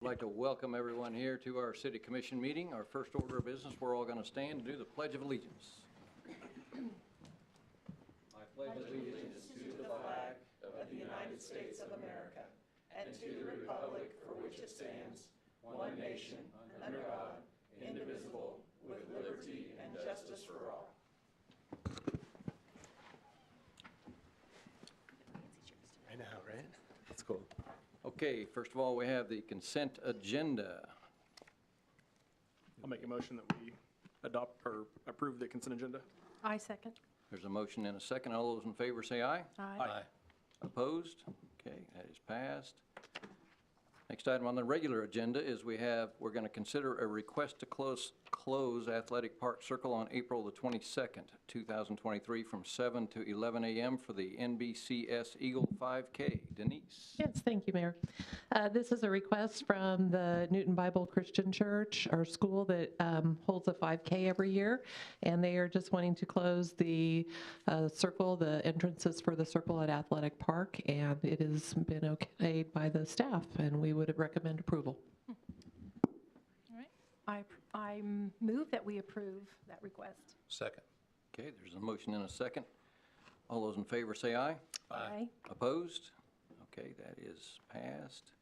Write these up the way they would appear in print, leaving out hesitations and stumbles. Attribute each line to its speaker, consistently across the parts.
Speaker 1: like to welcome everyone here to our City Commission meeting. Our first order of business, we're all going to stand and do the Pledge of Allegiance. I pledge allegiance to the flag of the United States of America and to the republic for which it stands, one nation, under God, indivisible, with liberty and justice for all.
Speaker 2: I know, right? That's cool.
Speaker 1: Okay, first of all, we have the consent agenda.
Speaker 3: I'll make a motion that we adopt or approve the consent agenda.
Speaker 4: I second.
Speaker 1: There's a motion and a second. All those in favor say aye.
Speaker 4: Aye.
Speaker 1: Opposed? Okay, that is passed. Next item on the regular agenda is we're going to consider a request to close Athletic Park Circle on April the 22nd, 2023 from 7 to 11 a.m. for the NBCS Eagle 5K. Denise?
Speaker 5: Yes, thank you, Mayor. This is a request from the Newton Bible Christian Church, our school that holds a 5K every year, and they are just wanting to close the circle, the entrances for the circle at Athletic Park, and it has been okayed by the staff, and we would recommend approval.
Speaker 4: All right. I move that we approve that request.
Speaker 2: Second.
Speaker 1: Okay, there's a motion and a second. All those in favor say aye.
Speaker 4: Aye.
Speaker 1: Opposed? Okay, that is passed.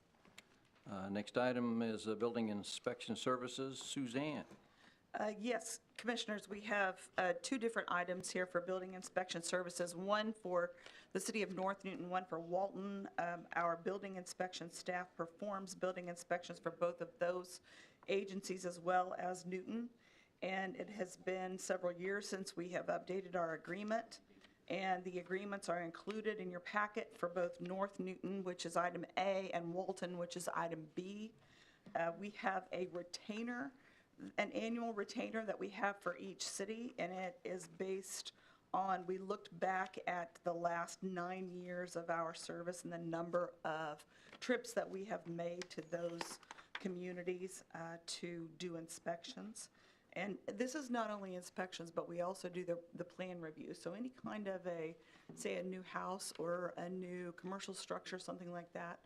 Speaker 1: Next item is Building Inspection Services. Suzanne?
Speaker 6: Yes, Commissioners, we have two different items here for building inspection services, one for the City of North Newton, one for Walton. Our building inspection staff performs building inspections for both of those agencies as well as Newton, and it has been several years since we have updated our agreement, and the agreements are included in your packet for both North Newton, which is item A, and Walton, which is item B. We have a retainer, an annual retainer that we have for each city, and it is based on, we looked back at the last 9 years of our service and the number of trips that we have made to those communities to do inspections. And this is not only inspections, but we also do the plan review. So any kind of say a new house or a new commercial structure, something like that,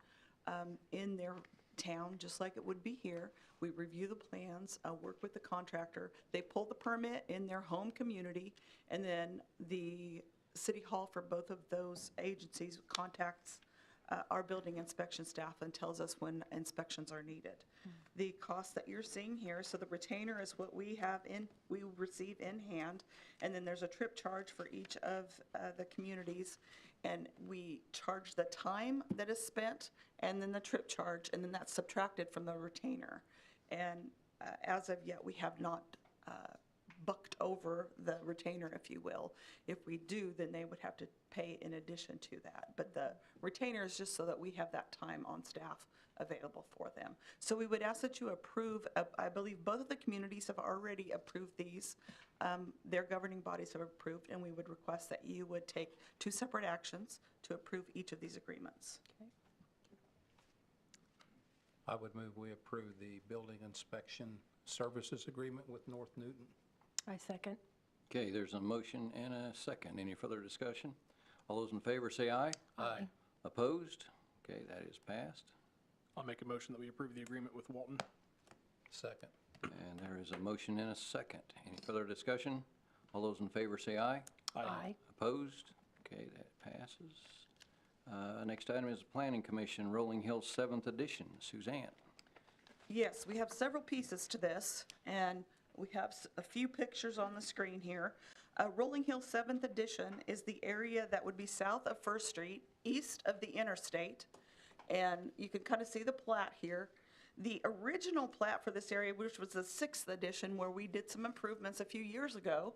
Speaker 6: in their town, just like it would be here, we review the plans, work with the contractor. They pull the permit in their home community, and then the City Hall for both of those agencies contacts our building inspection staff and tells us when inspections are needed. The cost that you're seeing here, so the retainer is what we receive in hand, and then there's a trip charge for each of the communities, and we charge the time that is spent and then the trip charge, and then that's subtracted from the retainer. And as of yet, we have not bucked over the retainer, if you will. If we do, then they would have to pay in addition to that. But the retainer is just so that we have that time on staff available for them. So we would ask that you approve, I believe both of the communities have already approved these. Their governing bodies have approved, and we would request that you would take two separate actions to approve each of these agreements.
Speaker 4: Okay.
Speaker 2: I would move we approve the building inspection services agreement with North Newton.
Speaker 4: I second.
Speaker 1: Okay, there's a motion and a second. Any further discussion? All those in favor say aye.
Speaker 2: Aye.
Speaker 1: Opposed? Okay, that is passed.
Speaker 3: I'll make a motion that we approve the agreement with Walton.
Speaker 2: Second.
Speaker 1: And there is a motion and a second. Any further discussion? All those in favor say aye.
Speaker 4: Aye.
Speaker 1: Opposed? Okay, that passes. Next item is the Planning Commission, Rolling Hills 7th Edition. Suzanne?
Speaker 6: Yes, we have several pieces to this, and we have a few pictures on the screen here. Rolling Hill 7th Edition is the area that would be south of 1st Street, east of the interstate, and you can kind of see the plat here. The original plat for this area, which was the 6th edition, where we did some improvements a few years ago,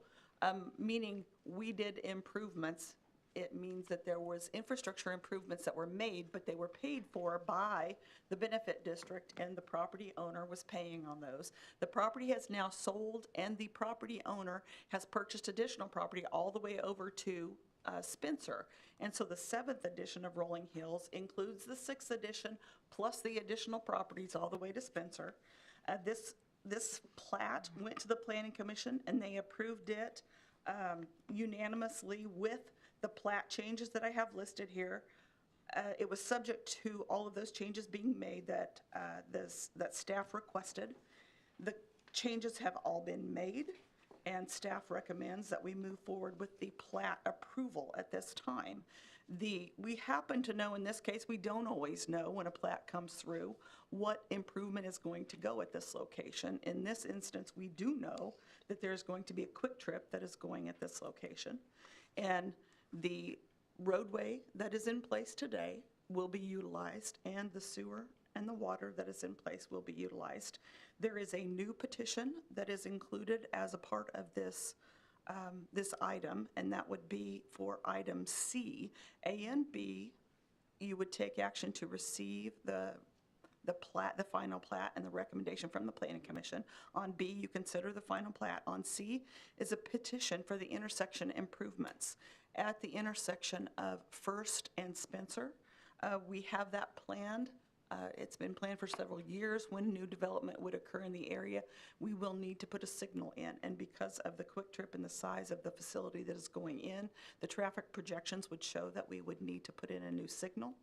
Speaker 6: meaning we did improvements. It means that there was infrastructure improvements that were made, but they were paid for by the benefit district, and the property owner was paying on those. The property has now sold, and the property owner has purchased additional property all the way over to Spencer. And so the 7th edition of Rolling Hills includes the 6th edition plus the additional properties all the way to Spencer. This plat went to the Planning Commission, and they approved it unanimously with the plat changes that I have listed here. It was subject to all of those changes being made that, that staff requested. The changes have all been made, and staff recommends that we move forward with the plat approval at this time. We happen to know, in this case, we don't always know when a plat comes through what improvement is going to go at this location. In this instance, we do know that there's going to be a quick trip that is going at this location. And the roadway that is in place today will be utilized, and the sewer and the water that is in place will be utilized. There is a new petition that is included as a part of this this item, and that would be for item C. A and B, you would take action to receive the plat, the final plat, and the recommendation from the Planning Commission. On B, you consider the final plat. On C is a petition for the intersection improvements at the intersection of First and Spencer. We have that planned. It's been planned for several years. When new development would occur in the area, we will need to put a signal in. And because of the quick trip and the size of the facility that is going in, the traffic projections would show that we would need to put in a new signal.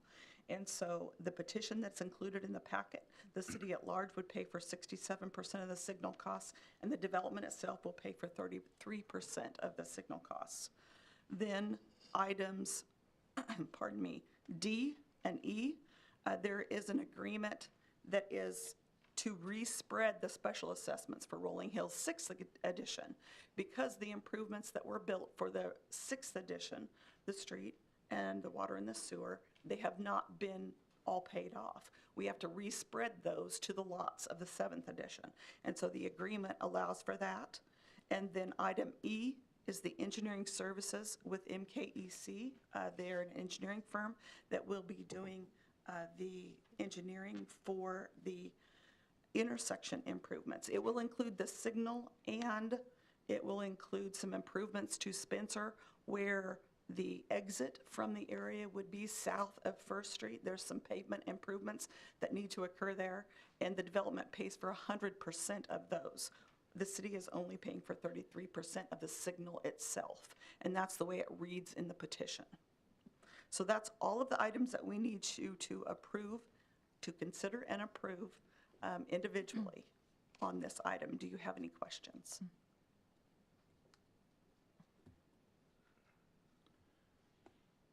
Speaker 6: And so the petition that's included in the packet, the city at large would pay for 67% of the signal costs, and the development itself will pay for 33% of the signal costs. Then items, pardon me, D and E, there is an agreement that is to respread the special assessments for Rolling Hills 6th edition, because the improvements that were built for the 6th edition, the street and the water and the sewer, they have not been all paid off. We have to respread those to the lots of the 7th edition. And so the agreement allows for that. And then item E is the engineering services with MKEC. They're an engineering firm that will be doing the engineering for the intersection improvements. It will include the signal, and it will include some improvements to Spencer, where the exit from the area would be south of First Street. There's some pavement improvements that need to occur there, and the development pays for 100% of those. The city is only paying for 33% of the signal itself, and that's the way it reads in the petition. So that's all of the items that we need you to approve, to consider and approve individually on this item. Do you have any questions?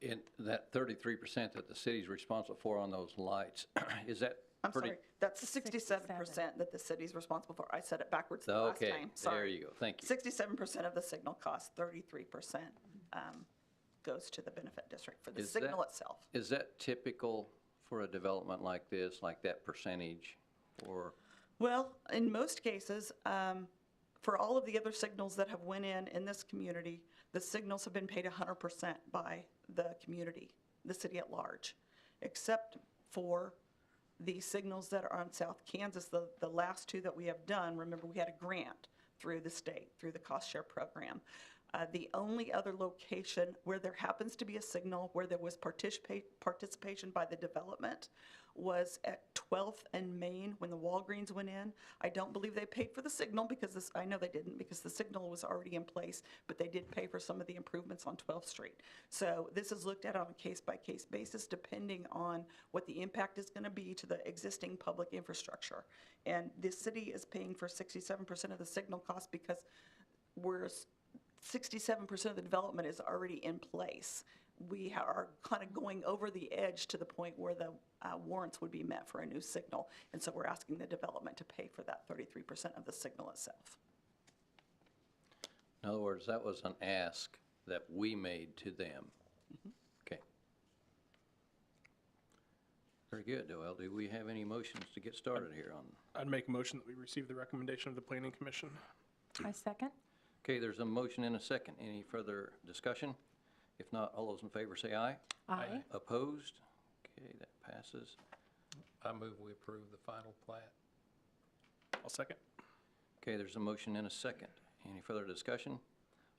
Speaker 1: In that 33% that the city's responsible for on those lights, is that
Speaker 6: I'm
Speaker 1: pretty?
Speaker 6: sorry, that's 67% that the city's responsible for. I said it backwards the last
Speaker 1: Okay,
Speaker 6: time. Sorry.
Speaker 1: there you go, thank you.
Speaker 6: 67% of the signal cost, 33% goes to the benefit district for the signal itself.
Speaker 1: Is that typical for a development like this, like that percentage, or?
Speaker 6: Well, in most cases, for all of the other signals that have went in this community, the signals have been paid 100% by the community, the city at large, except for the signals that are on South Kansas. The last two that we have done, remember, we had a grant through the state, through the cost share program. The only other location where there happens to be a signal where there was participation by the development was at 12th and Main when the Walgreens went in. I don't believe they paid for the signal, because I know they didn't, because the signal was already in place, but they did pay for some of the improvements on 12th Street. So this is looked at on a case-by-case basis, depending on what the impact is going to be to the existing public infrastructure. And the city is paying for 67% of the signal cost because 67% of the development is already in place. We are kind of going over the edge to the point where the warrants would be met for a new signal. And so we're asking the development to pay for that 33% of the signal itself.
Speaker 1: In other words, that was an ask that we made to them. Okay. Very good, Noel. Do we have any motions to get started here on?
Speaker 3: I'd make a motion that we receive the recommendation of the Planning Commission.
Speaker 4: I second.
Speaker 1: Okay, there's a motion and a second. Any further discussion? If not, all those in favor say aye.
Speaker 4: Aye.
Speaker 1: Opposed? Okay, that passes.
Speaker 2: I move we approve the final plat.
Speaker 3: I'll second.
Speaker 1: Okay, there's a motion and a second. Any further discussion?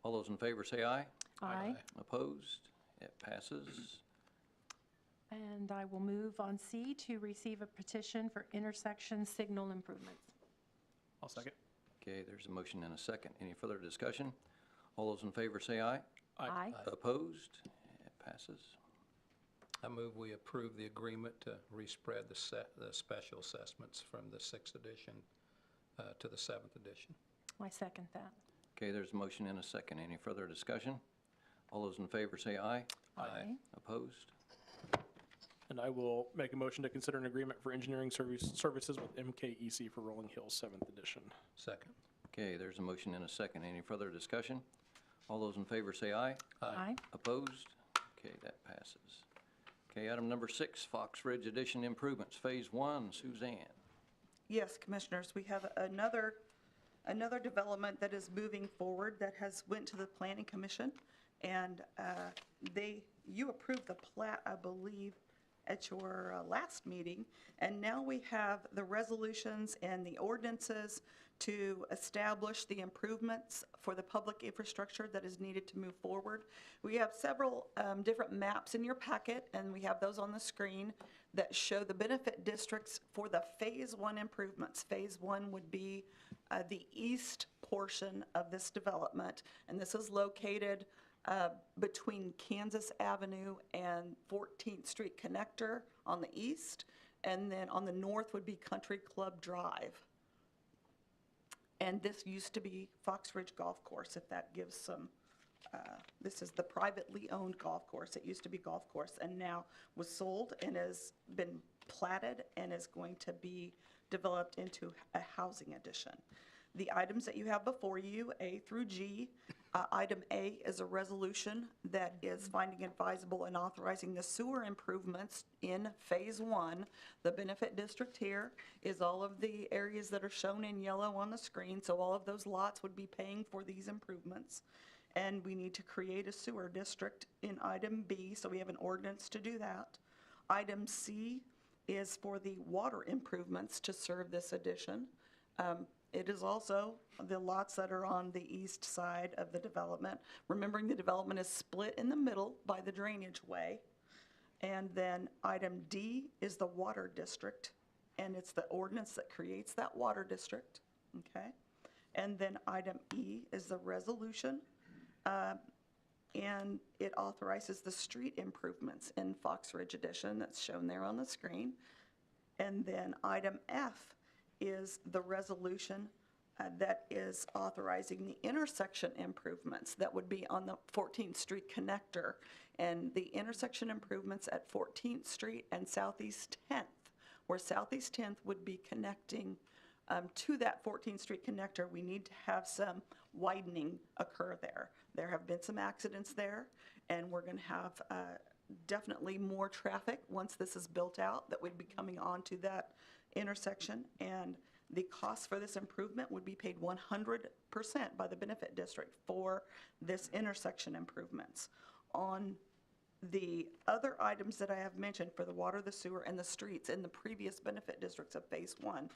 Speaker 1: All those in favor say aye.
Speaker 4: Aye.
Speaker 1: Opposed? It passes.
Speaker 4: And I will move on C to receive a petition for intersection signal improvements.
Speaker 3: I'll second.
Speaker 1: Okay, there's a motion and a second. Any further discussion? All those in favor say aye.
Speaker 4: Aye.
Speaker 1: Opposed? It passes.
Speaker 2: I move we approve the agreement to respread the special assessments from the 6th edition to the 7th edition.
Speaker 4: I second that.
Speaker 1: Okay, there's a motion and a second. Any further discussion? All those in favor say aye.
Speaker 4: Aye.
Speaker 1: Opposed?
Speaker 3: And I will make a motion to consider an agreement for engineering services with MKEC for Rolling Hills 7th edition.
Speaker 2: Second.
Speaker 1: Okay, there's a motion and a second. Any further discussion? All those in favor say aye.
Speaker 4: Aye.
Speaker 1: Opposed? Okay, that passes. Okay, item number 6, Fox Ridge Addition Improvements, Phase 1. Suzanne.
Speaker 6: Yes, Commissioners, we have another development that is moving forward that has went to the Planning Commission, and you approved the plat, I believe, at your last meeting, and now we have the resolutions and the ordinances to establish the improvements for the public infrastructure that is needed to move forward. We have several different maps in your packet, and we have those on the screen that show the benefit districts for the Phase 1 improvements. Phase 1 would be the east portion of this development, and this is located between Kansas Avenue and 14th Street Connector on the east, and then on the north would be Country Club Drive. And this used to be Fox Ridge Golf Course, if that gives some, this is the privately owned golf course. It used to be golf course and now was sold and has been platted and is going to be developed into a housing addition. The items that you have before you, A through G, item A is a resolution that is finding advisable and authorizing the sewer improvements in Phase 1. The benefit district here is all of the areas that are shown in yellow on the screen, so all of those lots would be paying for these improvements. And we need to create a sewer district in item B, so we have an ordinance to do that. Item C is for the water improvements to serve this addition. It is also the lots that are on the east side of the development. Remembering the development is split in the middle by the drainage way. And then item D is the water district, and it's the ordinance that creates that water district, okay? And then item E is the resolution, and it authorizes the street improvements in Fox Ridge Edition that's shown there on the screen. And then item F is the resolution that is authorizing the intersection improvements that would be on the 14th Street connector. And the intersection improvements at 14th Street and Southeast 10th, where Southeast 10th would be connecting to that 14th Street connector. We need to have some widening occur there. There have been some accidents there, and we're going to have definitely more traffic once this is built out that would be coming onto that intersection, and the cost for this improvement would be paid 100% by the benefit district for this intersection improvements. On the other items that I have mentioned for the water, the sewer, and the streets in the previous benefit districts of Phase 1,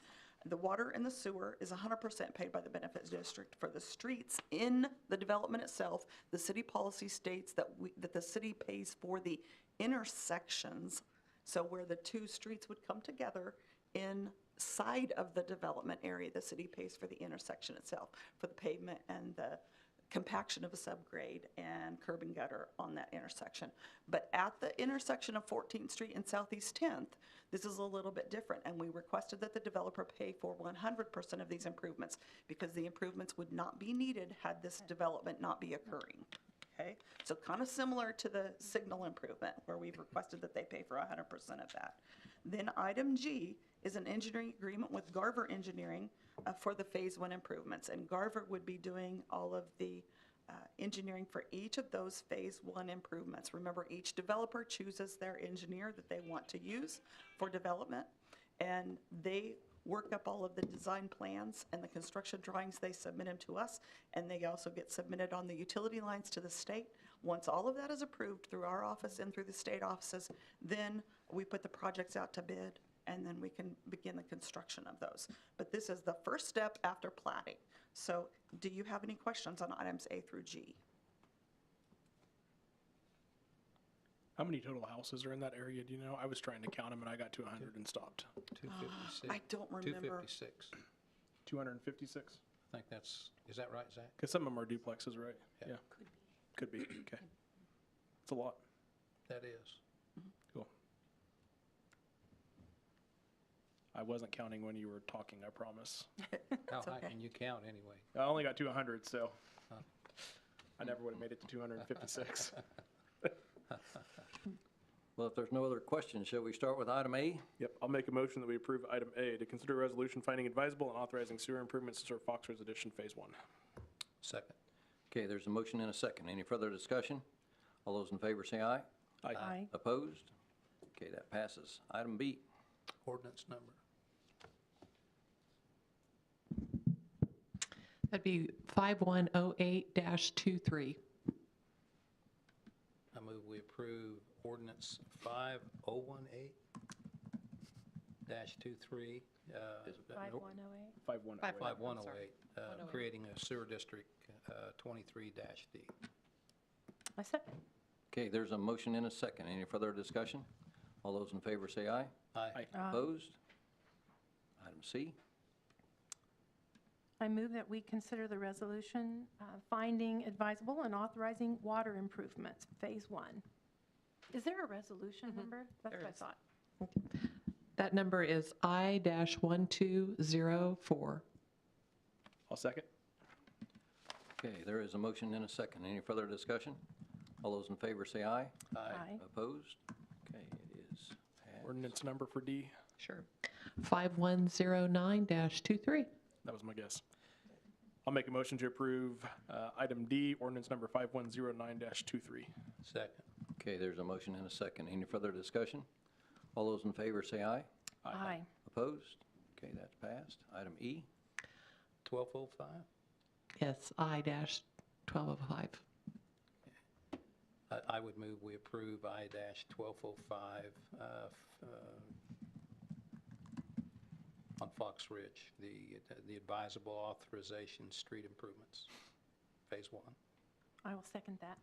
Speaker 6: the water and the sewer is 100% paid by the benefit district. For the streets in the development itself, the city policy states that the city pays for the intersections, so where the two streets would come together inside of the development area, the city pays for the intersection itself, for the pavement and the compaction of a subgrade and curb and gutter on that intersection. But at the intersection of 14th Street and Southeast 10th, this is a little bit different, and we requested that the developer pay for 100% of these improvements because the improvements would not be needed had this development not be occurring. Okay, so kind of similar to the signal improvement where we've requested that they pay for 100% of that. Then item G is an engineering agreement with Garver Engineering for the Phase 1 improvements. And Garver would be doing all of the engineering for each of those Phase 1 improvements. Remember, each developer chooses their engineer that they want to use for development, and they work up all of the design plans and the construction drawings. They submit them to us, and they also get submitted on the utility lines to the state. Once all of that is approved through our office and through the state offices, then we put the projects out to bid, and then we can begin the construction of those. But this is the first step after platting. So do you have any questions on items A through G?
Speaker 3: How many total houses are in that area, do you know? I was trying to count them and I got to 100 and stopped.
Speaker 2: 256.
Speaker 6: I don't remember.
Speaker 2: 256.
Speaker 3: 256?
Speaker 2: I think that's, is that right, Zach?
Speaker 3: Because some of them are duplexes, right?
Speaker 2: Yeah.
Speaker 3: Could be, okay. It's a lot.
Speaker 2: That is.
Speaker 3: Cool. I wasn't counting when you were talking, I promise.
Speaker 2: How
Speaker 6: It's
Speaker 2: high
Speaker 6: okay.
Speaker 2: can you count anyway?
Speaker 3: I only got to 100, so I never would have made it to 256.
Speaker 1: Well, if there's no other questions, shall we start with item A?
Speaker 3: Yep, I'll make a motion that we approve item A, to consider a resolution finding advisable and authorizing sewer improvements to serve Fox Ridge Addition Phase 1.
Speaker 2: Second.
Speaker 1: Okay, there's a motion and a second. Any further discussion? All those in favor say aye.
Speaker 4: Aye.
Speaker 1: Opposed? Okay, that passes. Item B.
Speaker 2: Ordinance number.
Speaker 5: That'd be 5108-23.
Speaker 2: I move we approve ordinance 5018-23.
Speaker 4: 5108.
Speaker 3: 5108.
Speaker 2: 5108, creating a sewer district 23-D.
Speaker 4: I second.
Speaker 1: Okay, there's a motion and a second. Any further discussion? All those in favor say aye.
Speaker 2: Aye.
Speaker 3: Aye.
Speaker 1: Opposed? Item C.
Speaker 4: I move that we consider the resolution finding advisable and authorizing water improvements, Phase 1. Is there a resolution number? That's what I thought.
Speaker 5: That number is I-1204.
Speaker 3: I'll second.
Speaker 1: Okay, there is a motion and a second. Any further discussion? All those in favor say aye.
Speaker 4: Aye.
Speaker 1: Opposed? Okay, it is passed.
Speaker 3: Ordinance number for D.
Speaker 5: Sure. 5109-23.
Speaker 3: That was my guess. I'll make a motion to approve item D, ordinance number 5109-23.
Speaker 2: Second.
Speaker 1: Okay, there's a motion and a second. Any further discussion? All those in favor say aye.
Speaker 4: Aye.
Speaker 1: Opposed? Okay, that's passed. Item E.
Speaker 2: 1205.
Speaker 5: Yes, I-1205.
Speaker 2: I would move we approve I-1205 on Fox Ridge, the advisable authorization street improvements, Phase 1.
Speaker 4: I will second that.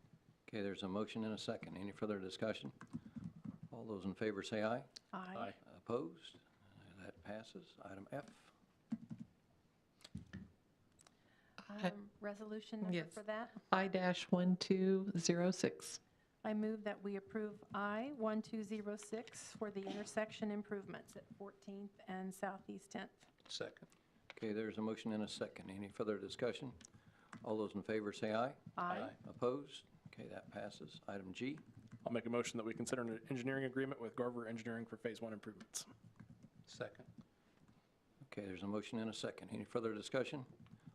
Speaker 1: Okay, there's a motion and a second. Any further discussion? All those in favor say aye.
Speaker 4: Aye.
Speaker 1: Opposed? That passes. Item F.
Speaker 4: Resolution number
Speaker 5: Yes.
Speaker 4: for that?
Speaker 5: I-1206.
Speaker 4: I move that we approve I-1206 for the intersection improvements at 14th and Southeast 10th.
Speaker 2: Second.
Speaker 1: Okay, there's a motion and a second. Any further discussion? All those in favor say aye.
Speaker 4: Aye.
Speaker 1: Opposed? Okay, that passes. Item G.
Speaker 3: I'll make a motion that we consider an engineering agreement with Garver Engineering for Phase 1 improvements.
Speaker 2: Second.
Speaker 1: Okay, there's a motion and a second. Any further discussion?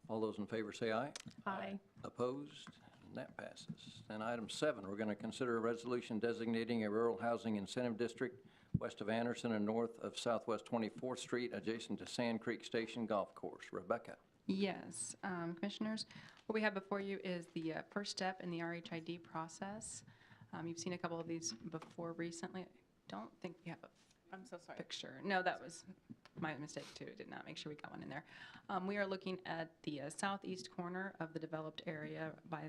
Speaker 1: All those in favor say aye.
Speaker 4: Aye.
Speaker 1: Opposed? And that passes. Then item 7, we're going to consider a resolution designating a rural housing incentive district west of Anderson and north of Southwest 24th Street, adjacent to Sand Creek Station Golf Course. Rebecca.
Speaker 7: Yes, Commissioners, what we have before you is the first step in the RHID process. You've seen a couple of these before recently. I don't think we have a
Speaker 8: I'm so sorry.
Speaker 7: picture. No, that was my mistake too. Did not make sure we got one in there. We are looking at the southeast corner of the developed area by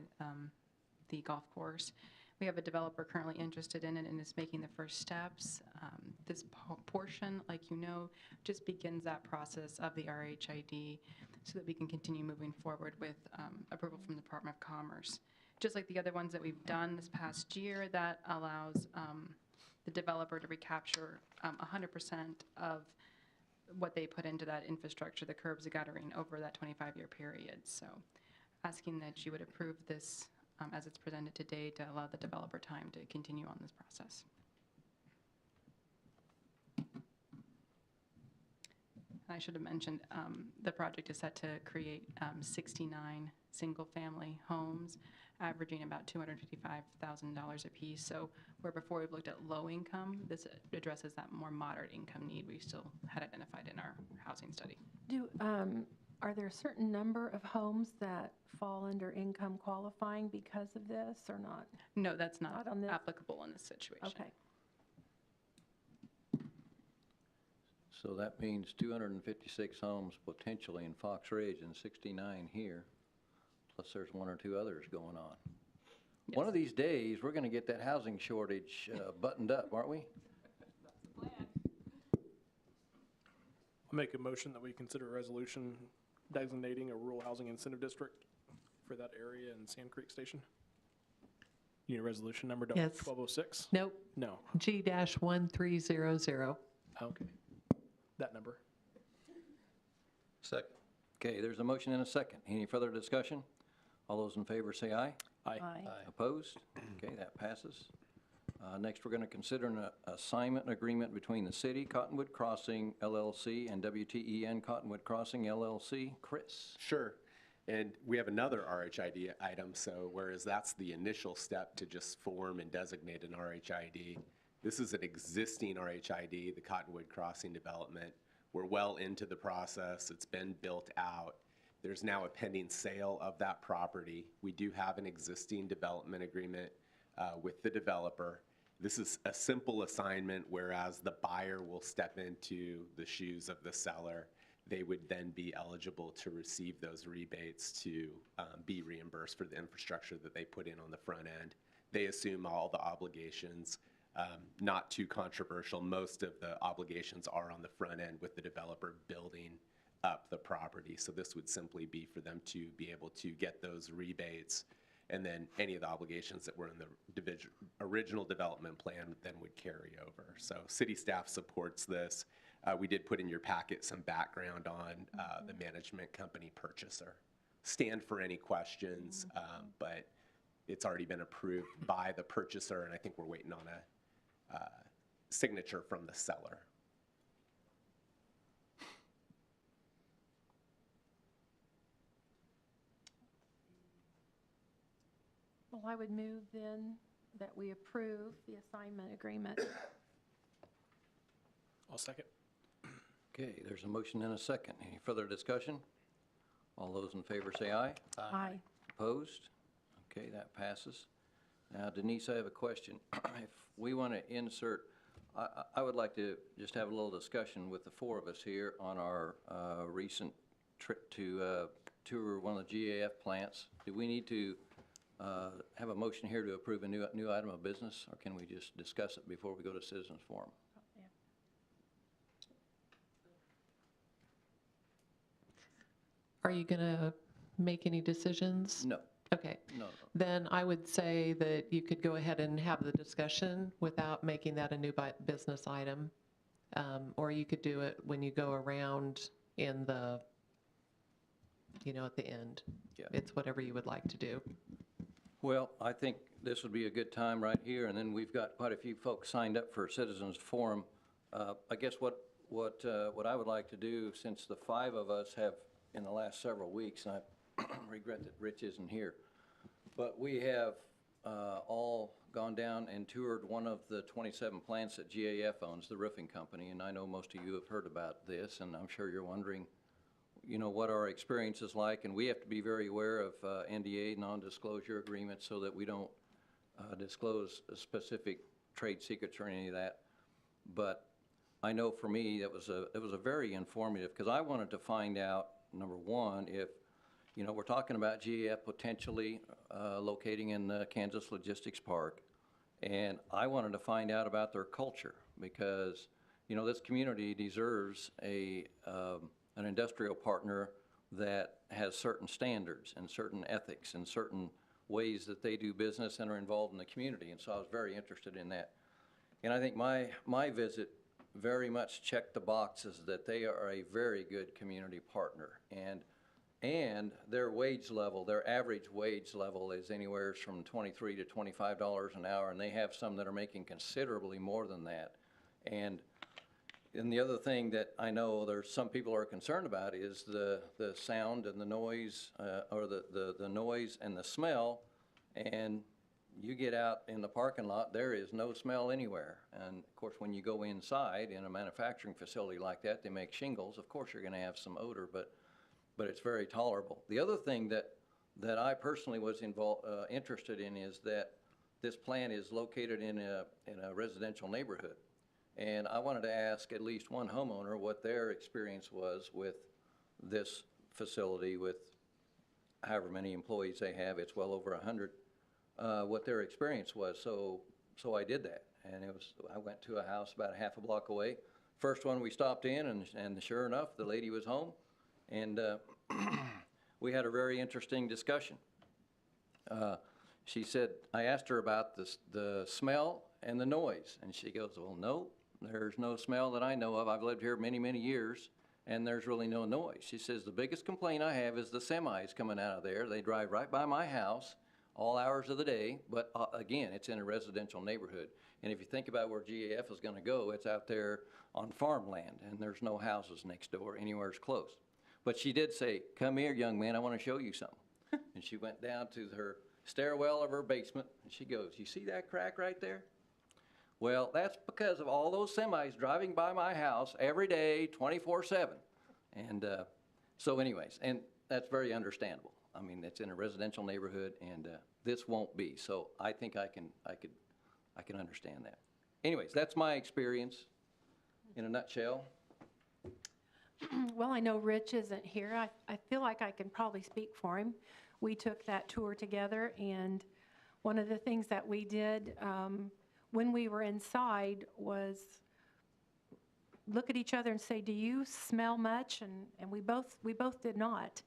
Speaker 7: the golf course. We have a developer currently interested in it and is making the first steps. This portion, like you know, just begins that process of the RHID so that we can continue moving forward with approval from the Department of Commerce. Just like the other ones that we've done this past year, that allows the developer to recapture 100% of what they put into that infrastructure, the curbs, the guttering, over that 25-year period. So asking that you would approve this as it's presented today to allow the developer time to continue on this process. I should have mentioned the project is set to create 69 single-family homes, averaging about $255,000 apiece. So where before we've looked at low income, this addresses that more moderate income need we still had identified in our housing study.
Speaker 4: Are there a certain number of homes that fall under income qualifying because of this or not?
Speaker 7: No, that's not
Speaker 4: Not on this?
Speaker 7: applicable in this situation.
Speaker 4: Okay.
Speaker 1: So that means 256 homes potentially in Fox Ridge and 69 here, plus there's one or two others going on.
Speaker 7: Yes.
Speaker 1: One of these days, we're going to get that housing shortage buttoned up, aren't we?
Speaker 3: I'll make a motion that we consider a resolution designating a rural housing incentive district for that area in Sand Creek Station. You need a resolution number?
Speaker 5: Yes.
Speaker 3: 1206?
Speaker 5: Nope,
Speaker 3: No.
Speaker 5: G-1300.
Speaker 3: Okay. that number.
Speaker 2: Second.
Speaker 1: Okay, there's a motion and a second. Any further discussion? All those in favor say aye.
Speaker 3: Aye.
Speaker 1: Opposed? Okay, that passes. Next, we're going to consider an assignment agreement between the city, Cottonwood Crossing LLC, and WTEN Cottonwood Crossing LLC. Chris?
Speaker 8: Sure. And we have another RHID item, so whereas that's the initial step to just form and designate an RHID, this is an existing RHID, the Cottonwood Crossing development. We're well into the process. It's been built out. There's now a pending sale of that property. We do have an existing development agreement with the developer. This is a simple assignment, whereas the buyer will step into the shoes of the seller. They would then be eligible to receive those rebates to be reimbursed for the infrastructure that they put in on the front end. They assume all the obligations. Not too controversial. Most of the obligations are on the front end with the developer building up the property. So this would simply be for them to be able to get those rebates, and then any of the obligations that were in the original development plan then would carry over. So city staff supports this. We did put in your packet some background on the management company purchaser. Stand for any questions, but it's already been approved by the purchaser, and I think we're waiting on a signature from the seller.
Speaker 4: Well, I would move then that we approve the assignment agreement.
Speaker 3: I'll second.
Speaker 1: Okay, there's a motion and a second. Any further discussion? All those in favor say aye.
Speaker 4: Aye.
Speaker 1: Opposed? Okay, that passes. Now, Denise, I have a question. If we want to insert, I would like to just have a little discussion with the four of us here on our recent trip to tour one of the GAF plants. Do we need to have a motion here to approve a new item of business, or can we just discuss it before we go to citizens forum?
Speaker 5: Are you going to make any decisions?
Speaker 1: No.
Speaker 5: Okay.
Speaker 1: No.
Speaker 5: Then I would say that you could go ahead and have the discussion without making that a new business item. Or you could do it when you go around in the, at the end.
Speaker 1: Yeah.
Speaker 5: It's whatever you would like to do.
Speaker 1: Well, I think this would be a good time right here, and then we've got quite a few folks signed up for Citizens Forum. I guess what I would like to do, since the five of us have, in the last several weeks, and I regret that Rich isn't here, but we have all gone down and toured one of the 27 plants that GAF owns, the roofing company, and I know most of you have heard about this, and I'm sure you're wondering, what our experience is like, and we have to be very aware of NDA, non-disclosure agreements, so that we don't disclose specific trade secrets or any of that. But I know for me, it was a very informative, because I wanted to find out, number one, if, we're talking about GAF potentially locating in the Kansas Logistics Park, and I wanted to find out about their culture, because, this community deserves an industrial partner that has certain standards and certain ethics and certain ways that they do business and are involved in the community, and so I was very interested in that. And I think my visit very much checked the boxes that they are a very good community partner, and their wage level, their average wage level is anywhere from $23 to $25 an hour, and they have some that are making considerably more than that. And the other thing that I know there's some people are concerned about is the sound and the noise, or the noise and the smell, and you get out in the parking lot, there is no smell anywhere. And of course, when you go inside in a manufacturing facility like that, they make shingles. Of course, you're going to have some odor, but it's very tolerable. The other thing that I personally was interested in is that this plant is located in a residential neighborhood. And I wanted to ask at least one homeowner what their experience was with this facility, with however many employees they have. It's well over 100. What their experience was. So I did that, and I went to a house about a half a block away. First one we stopped in, and sure enough, the lady was home, and we had a very interesting discussion. She said, I asked her about the smell and the noise, and she goes, well, There's no smell that I know of. I've lived here many, many years, and there's really no noise. She says, the biggest complaint I have is the semis coming out of there. They drive right by my house all hours of the day, but again, it's in a residential neighborhood. And if you think about where GAF is gonna go, it's out there on farmland, and there's no houses next door, anywhere's close. But she did say, come here, young man, I wanna show you something. And she went down to her stairwell of her basement, and she goes, you see that crack right there? Well, that's because of all those semis driving by my house every day, 24/7. And so anyways, and that's very understandable. I mean, it's in a residential neighborhood, and this won't be. So I think I can understand that. Anyways, that's my experience in a nutshell.
Speaker 4: Well, I know Rich isn't here. I feel like I can probably speak for him. We took that tour together, and one of the things that we did when we were inside was look at each other and say, do you smell much? And we both did not.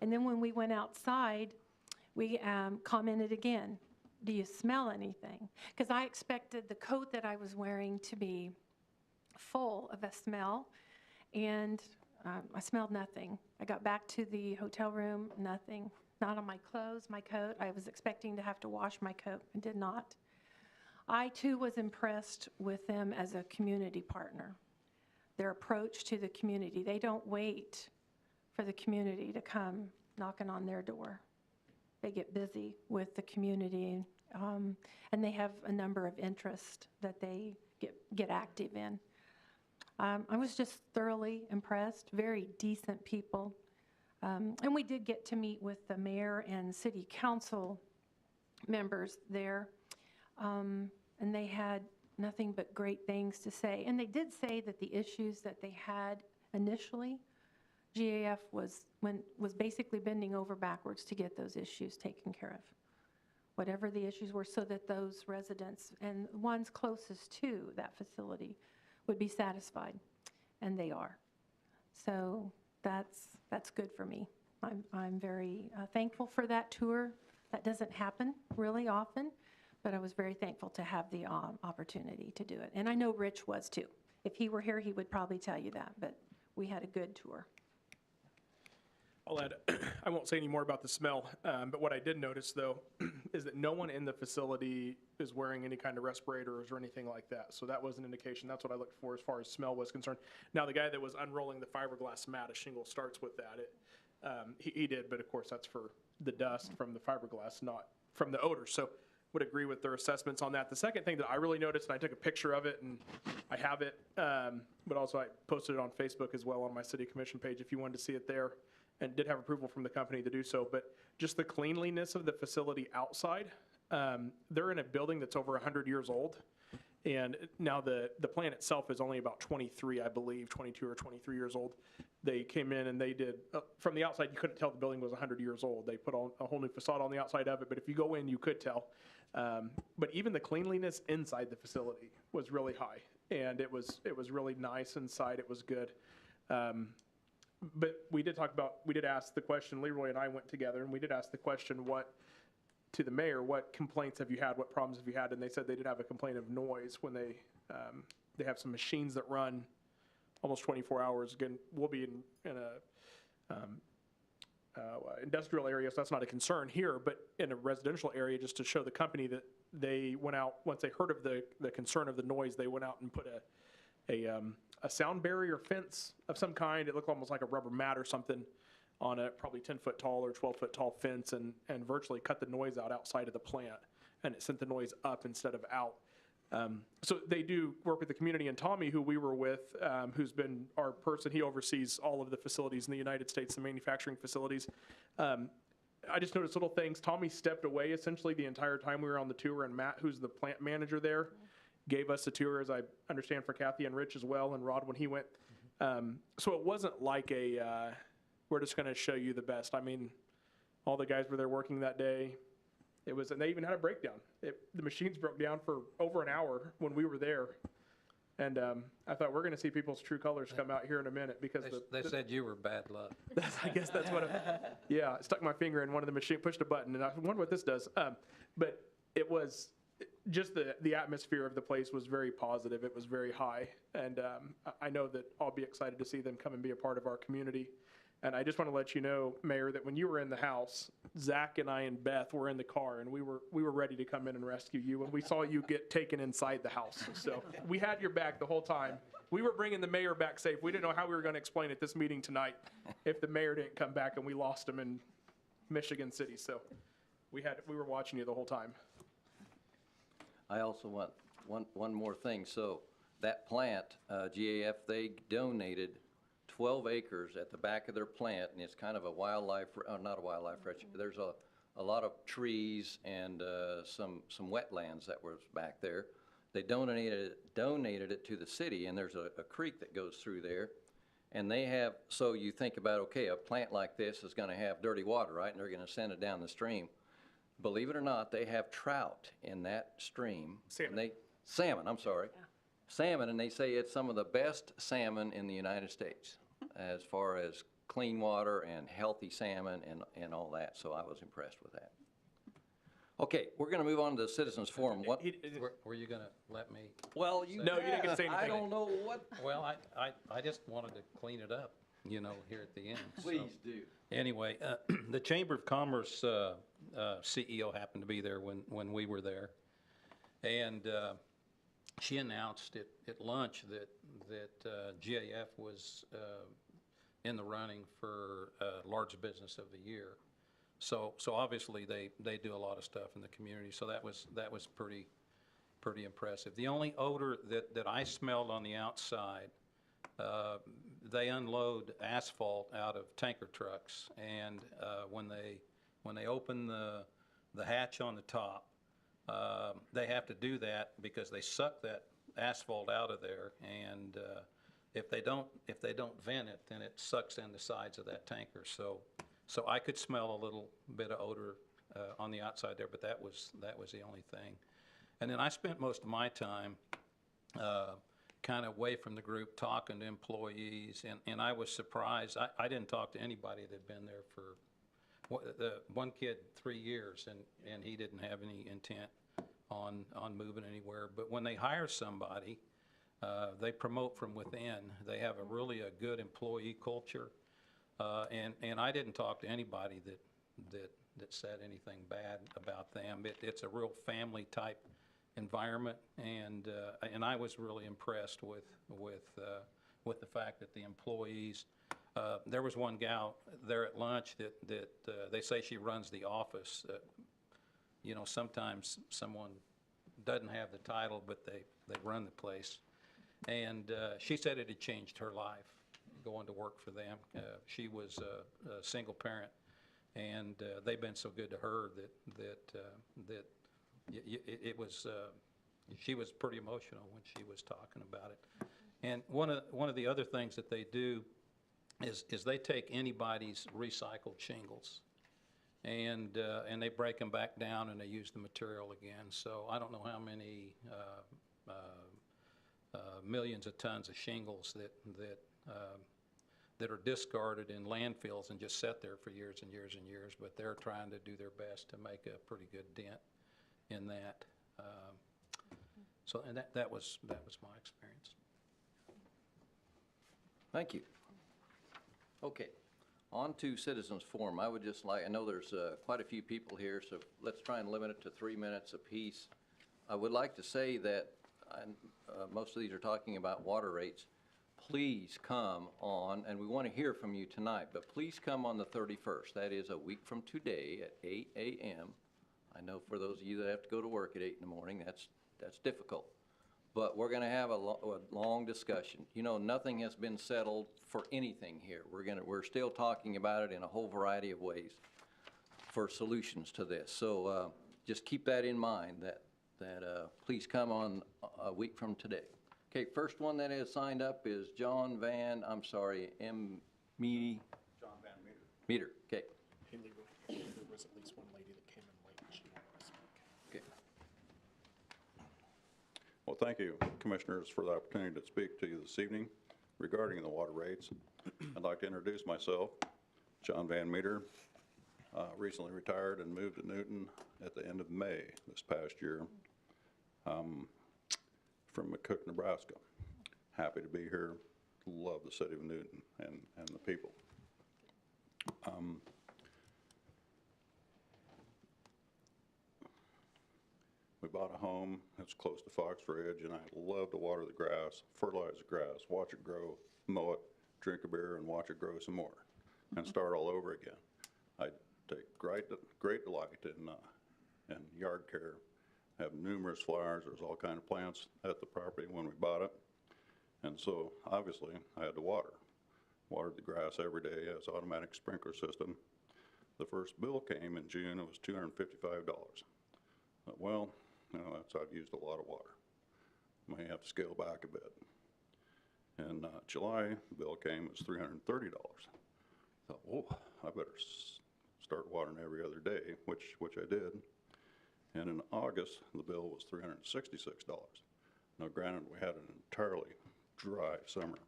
Speaker 4: And then when we went outside, we commented again, do you smell anything? Because I expected the coat that I was wearing to be full of a smell, and I smelled nothing. I got back to the hotel room, nothing. Not on my clothes, my coat. I was expecting to have to wash my coat and did not. I too was impressed with them as a community partner. Their approach to the community. They don't wait for the community to come knocking on their door. They get busy with the community, and they have a number of interests that they get active in. I was just thoroughly impressed, very decent people. And we did get to meet with the mayor and city council members there, and they had nothing but great things to say. And they did say that the issues that they had initially, GAF was basically bending over backwards to get those issues taken care of, whatever the issues were, so that those residents and ones closest to that facility would be satisfied, and they are. So that's good for me. I'm very thankful for that tour. That doesn't happen really often, but I was very thankful to have the opportunity to do it. And I know Rich was too. If he were here, he would probably tell you that, but we had a good tour.
Speaker 3: I'll add, I won't say any more about the smell, but what I did notice, though, is that no one in the facility is wearing any kind of respirators or anything like that. So that was an indication. That's what I looked for as far as smell was concerned. Now, the guy that was unrolling the fiberglass mat, a shingle starts with that. He did, but of course, that's for the dust from the fiberglass, not from the odor. So would agree with their assessments on that. The second thing that I really noticed, and I took a picture of it, and I have it, but also I posted it on Facebook as well on my city commission page if you wanted to see it there, and did have approval from the company to do so. But just the cleanliness of the facility outside. They're in a building that's over 100 years old, and now the plant itself is only about 23, I believe, 22 or 23 years old. They came in and they did, from the outside, you couldn't tell the building was 100 years old. They put on a whole new facade on the outside of it, but if you go in, you could tell. But even the cleanliness inside the facility was really high, and it was really nice inside. It was good. But we did ask the question, Leroy and I went together, and we did ask the question, to the mayor, what complaints have you had, what problems have you had? And they said they did have a complaint of noise when they have some machines that run almost 24 hours. Again, we'll be in a industrial area, so that's not a concern here, but in a residential area, just to show the company that they went out, once they heard of the concern of the noise, they went out and put a sound barrier fence of some kind. It looked almost like a rubber mat or something on a probably 10-foot tall or 12-foot tall fence, and virtually cut the noise out outside of the plant, and it sent the noise up instead of out. So they do work with the community, and Tommy, who we were with, who's been our person, he oversees all of the facilities in the United States, the manufacturing facilities. I just noticed little things. Tommy stepped away essentially the entire time we were on the tour, and Matt, who's the plant manager there, gave us a tour, as I understand, for Kathy and Rich as well, and Rod when he went. So it wasn't like we're just going to show you the best. I mean, all the guys were there working that day. And they even had a breakdown. The machines broke down for over an hour when we were there. And I thought, we're going to see people's true colors come out here in a minute, because
Speaker 2: They said you were bad luck.
Speaker 3: I guess that's what I stuck my finger in one of the machines, pushed a button, and I wonder what this does. But it was just the atmosphere of the place was very positive. It was very high. And I know that I'll be excited to see them come and be a part of our community. And I just want to let you know, Mayor, that when you were in the house, Zach and I and Beth were in the car, and we were ready to come in and rescue you when we saw you get taken inside the house. So we had your back the whole time. We were bringing the mayor back safe. We didn't know how we were going to explain at this meeting tonight if the mayor didn't come back and we lost him in Michigan City. So we were watching you the whole time.
Speaker 1: I also want one more thing. So that plant, GAF, they donated 12 acres at the back of their plant, and it's kind of a wildlife, not a wildlife refuge. There's a lot of trees and some wetlands that was back there. They donated it to the city, and there's a creek that goes through there. And they have, so you think about, okay, a plant like this is going to have dirty water, right? And they're going to send it down the stream. Believe it or not, they have trout in that stream.
Speaker 3: Salmon.
Speaker 1: Salmon, I'm sorry. Yeah. Salmon, and they say it's some of the best salmon in the United States as far as clean water and healthy salmon and all that. So I was impressed with that. Okay, we're going to move on to the Citizens Forum. What?
Speaker 2: Were you going to let me?
Speaker 1: Well, you
Speaker 3: No, you didn't get to say anything.
Speaker 1: I don't know what.
Speaker 2: Well, I just wanted to clean it up, here at the end.
Speaker 1: Please do.
Speaker 2: Anyway, the Chamber of Commerce CEO happened to be there when we were there. And she announced at lunch that GAF was in the running for Large Business of the Year. So obviously they do a lot of stuff in the community. So that was pretty impressive. The only odor that I smelled on the outside, they unload asphalt out of tanker trucks, and when they open the hatch on the top, they have to do that because they suck that asphalt out of there, and if they don't vent it, then it sucks in the sides of that tanker. So I could smell a little bit of odor on the outside there, but that was the only thing. And then I spent most of my time kind of away from the group talking to employees, and I was surprised. I didn't talk to anybody that had been there for, one kid 3 years, and he didn't have any intent on moving anywhere. But when they hire somebody, they promote from within. They have a good employee culture. And I didn't talk to anybody that said anything bad about them. It's a real family type environment, and I was really impressed with the fact that the employees. There was one gal there at lunch that they say she runs the office. Sometimes someone doesn't have the title, but they run the place, and she said it had changed her life going to work for them. She was a single parent, and they've been so good to her that it was. She was pretty emotional when she was talking about it. And one of the other things that they do is they take anybody's recycled shingles, and they break them back down and they use the material again. So I don't know how many millions of tons of shingles that are discarded in landfills and just sit there for years and years and years, but they're trying to do their best to make a pretty good dent in that. And that was my experience.
Speaker 1: Thank you. Okay, on to Citizens Forum. I would just like, I know there's quite a few people here, so let's try and limit it to 3 minutes apiece. I would like to say that most of these are talking about water rates. Please come on, and we want to hear from you tonight, but please come on the 31st. That is a week from today at 8 a.m. I know for those of you that have to go to work at 8 in the morning, that's difficult. But we're going to have a long discussion. Nothing has been settled for anything here. We're still talking about it in a whole variety of ways for solutions to this. So just keep that in mind, that please come on a week from today. Okay, first one that is signed up is John Van Meter. Okay.
Speaker 3: There was at least one lady that came in late and she wanted to speak.
Speaker 1: Okay.
Speaker 9: Well, thank you, Commissioners, for the opportunity to speak to you this evening regarding the water rates. I'd like to introduce myself, John Van Meter. Recently retired and moved to Newton at the end of May this past year. from McCook, Nebraska. Happy to be here. Love the city of Newton and the people. We bought a home that's close to Fox Ridge, and I love to water the grass, fertilize the grass, watch it grow, mow it, drink a beer, and watch it grow some more, and start all over again. I take great delight in yard care. Have numerous flowers. There's all kind of plants at the property when we bought it, and so obviously I had to watered the grass every day as automatic sprinkler system. The first bill came in June. It was $255. Well, I've used a lot of water. May have to scale back a bit. In July, the bill came, it was $330. Thought, whoa, I better start watering every other day, which I did. And in August, the bill was $366. Now granted, we had an entirely dry summer.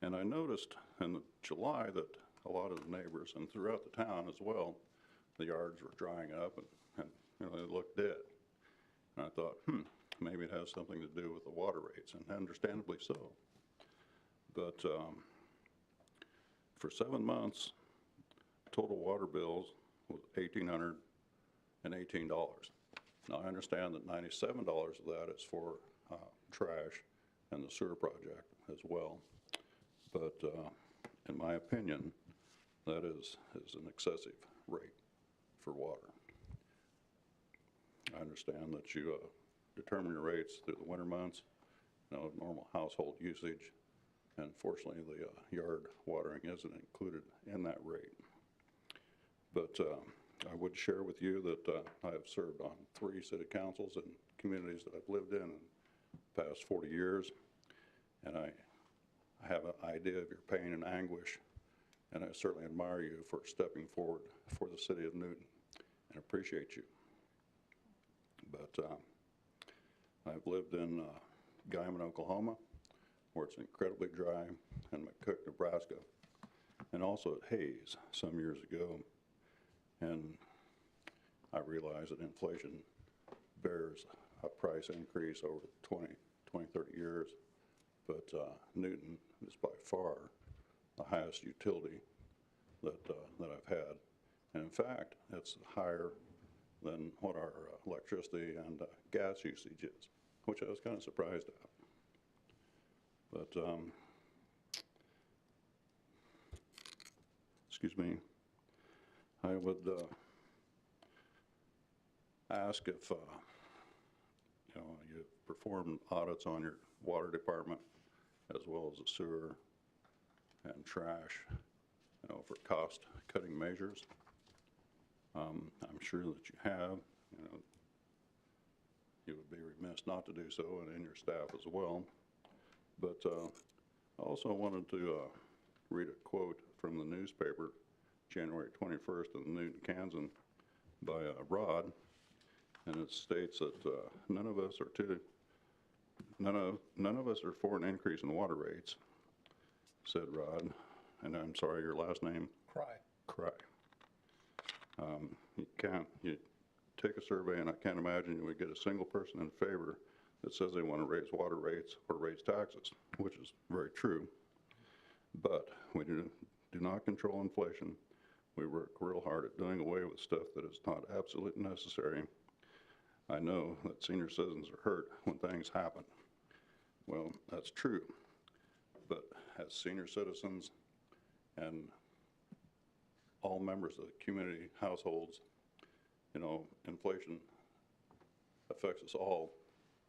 Speaker 9: And I noticed in July that a lot of the neighbors, and throughout the town as well, the yards were drying up and they looked dead. And I thought, maybe it has something to do with the water rates, and understandably so. But for 7 months, total water bills was $1,818. Now, I understand that $97 of that is for trash and the sewer project as well. But in my opinion, that is an excessive rate for water. I understand that you determine your rates through the winter months, normal household usage, and fortunately the yard watering isn't included in that rate. But I would share with you that I have served on 3 city councils in communities that I've lived in the past 40 years, and I have an idea of your pain and anguish, and I certainly admire you for stepping forward for the city of Newton and appreciate you. But I've lived in Guyman, Oklahoma, where it's incredibly dry, and McCook, Nebraska, and also at Hayes some years ago. And I realize that inflation bears a price increase over 20, 30 years, but Newton is by far the highest utility that I've had. And in fact, it's higher than what our electricity and gas usage is, which I was kind of surprised at. But, excuse me, I would ask if you perform audits on your water department as well as the sewer and trash, for cost-cutting measures. I'm sure that you have. You would be remiss not to do so, and in your staff as well. But I also wanted to read a quote from the newspaper, January 21st in the Newton Kansan, by Rod, and it states that none of us are for an increase in water rates, said Rod. And I'm sorry, your last name? Cry. You take a survey, and I can't imagine you would get a single person in favor that says they want to raise water rates or raise taxes, which is very true. But we do not control inflation. We work real hard at doing away with stuff that is not absolutely necessary. I know that senior citizens are hurt when things happen. Well, that's true. But as senior citizens and all members of the community households, inflation affects us all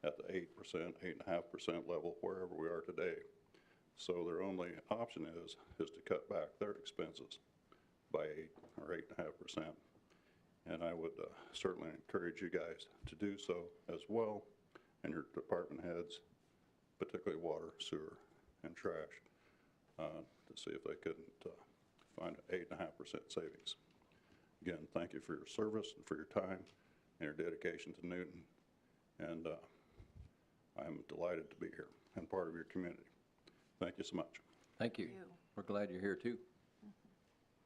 Speaker 9: at the 8%, 8.5% level, wherever we are today. So their only option is to cut back their expenses by 8 or 8.5%. And I would certainly encourage you guys to do so as well, and your department heads, particularly water, sewer, and trash, to see if they couldn't find an 8.5% savings. Again, thank you for your service and for your time and your dedication to Newton. And I'm delighted to be here and part of your community. Thank you so much.
Speaker 1: Thank you. We're glad you're here too.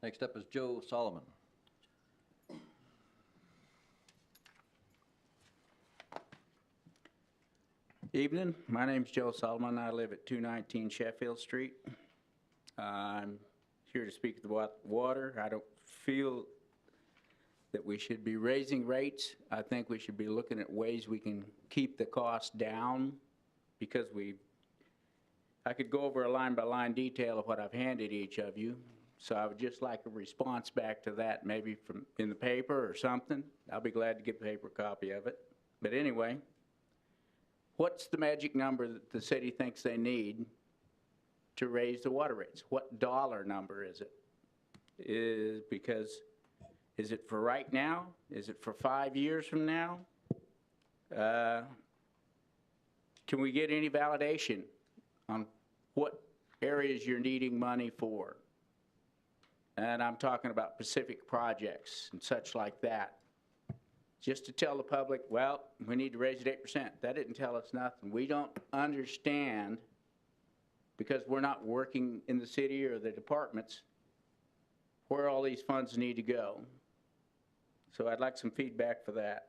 Speaker 1: Next up is Joe Solomon.
Speaker 10: Evening, my name's Joe Solomon. I live at 219 Sheffield Street. I'm here to speak about water. I don't feel that we should be raising rates. I think we should be looking at ways we can keep the cost down, because I could go over a line-by-line detail of what I've handed each of you. So I would just like a response back to that, maybe from in the paper or something. I'll be glad to get a paper copy of it. But anyway, what's the magic number that the city thinks they need to raise the water rates? What dollar number is it? Is it for right now? Is it for 5 years from now? Can we get any validation on what areas you're needing money for? And I'm talking about specific projects and such like that. Just to tell the public, well, we need to raise it 8%. That didn't tell us nothing. We don't understand, because we're not working in the city or the departments, where all these funds need to go. So I'd like some feedback for that.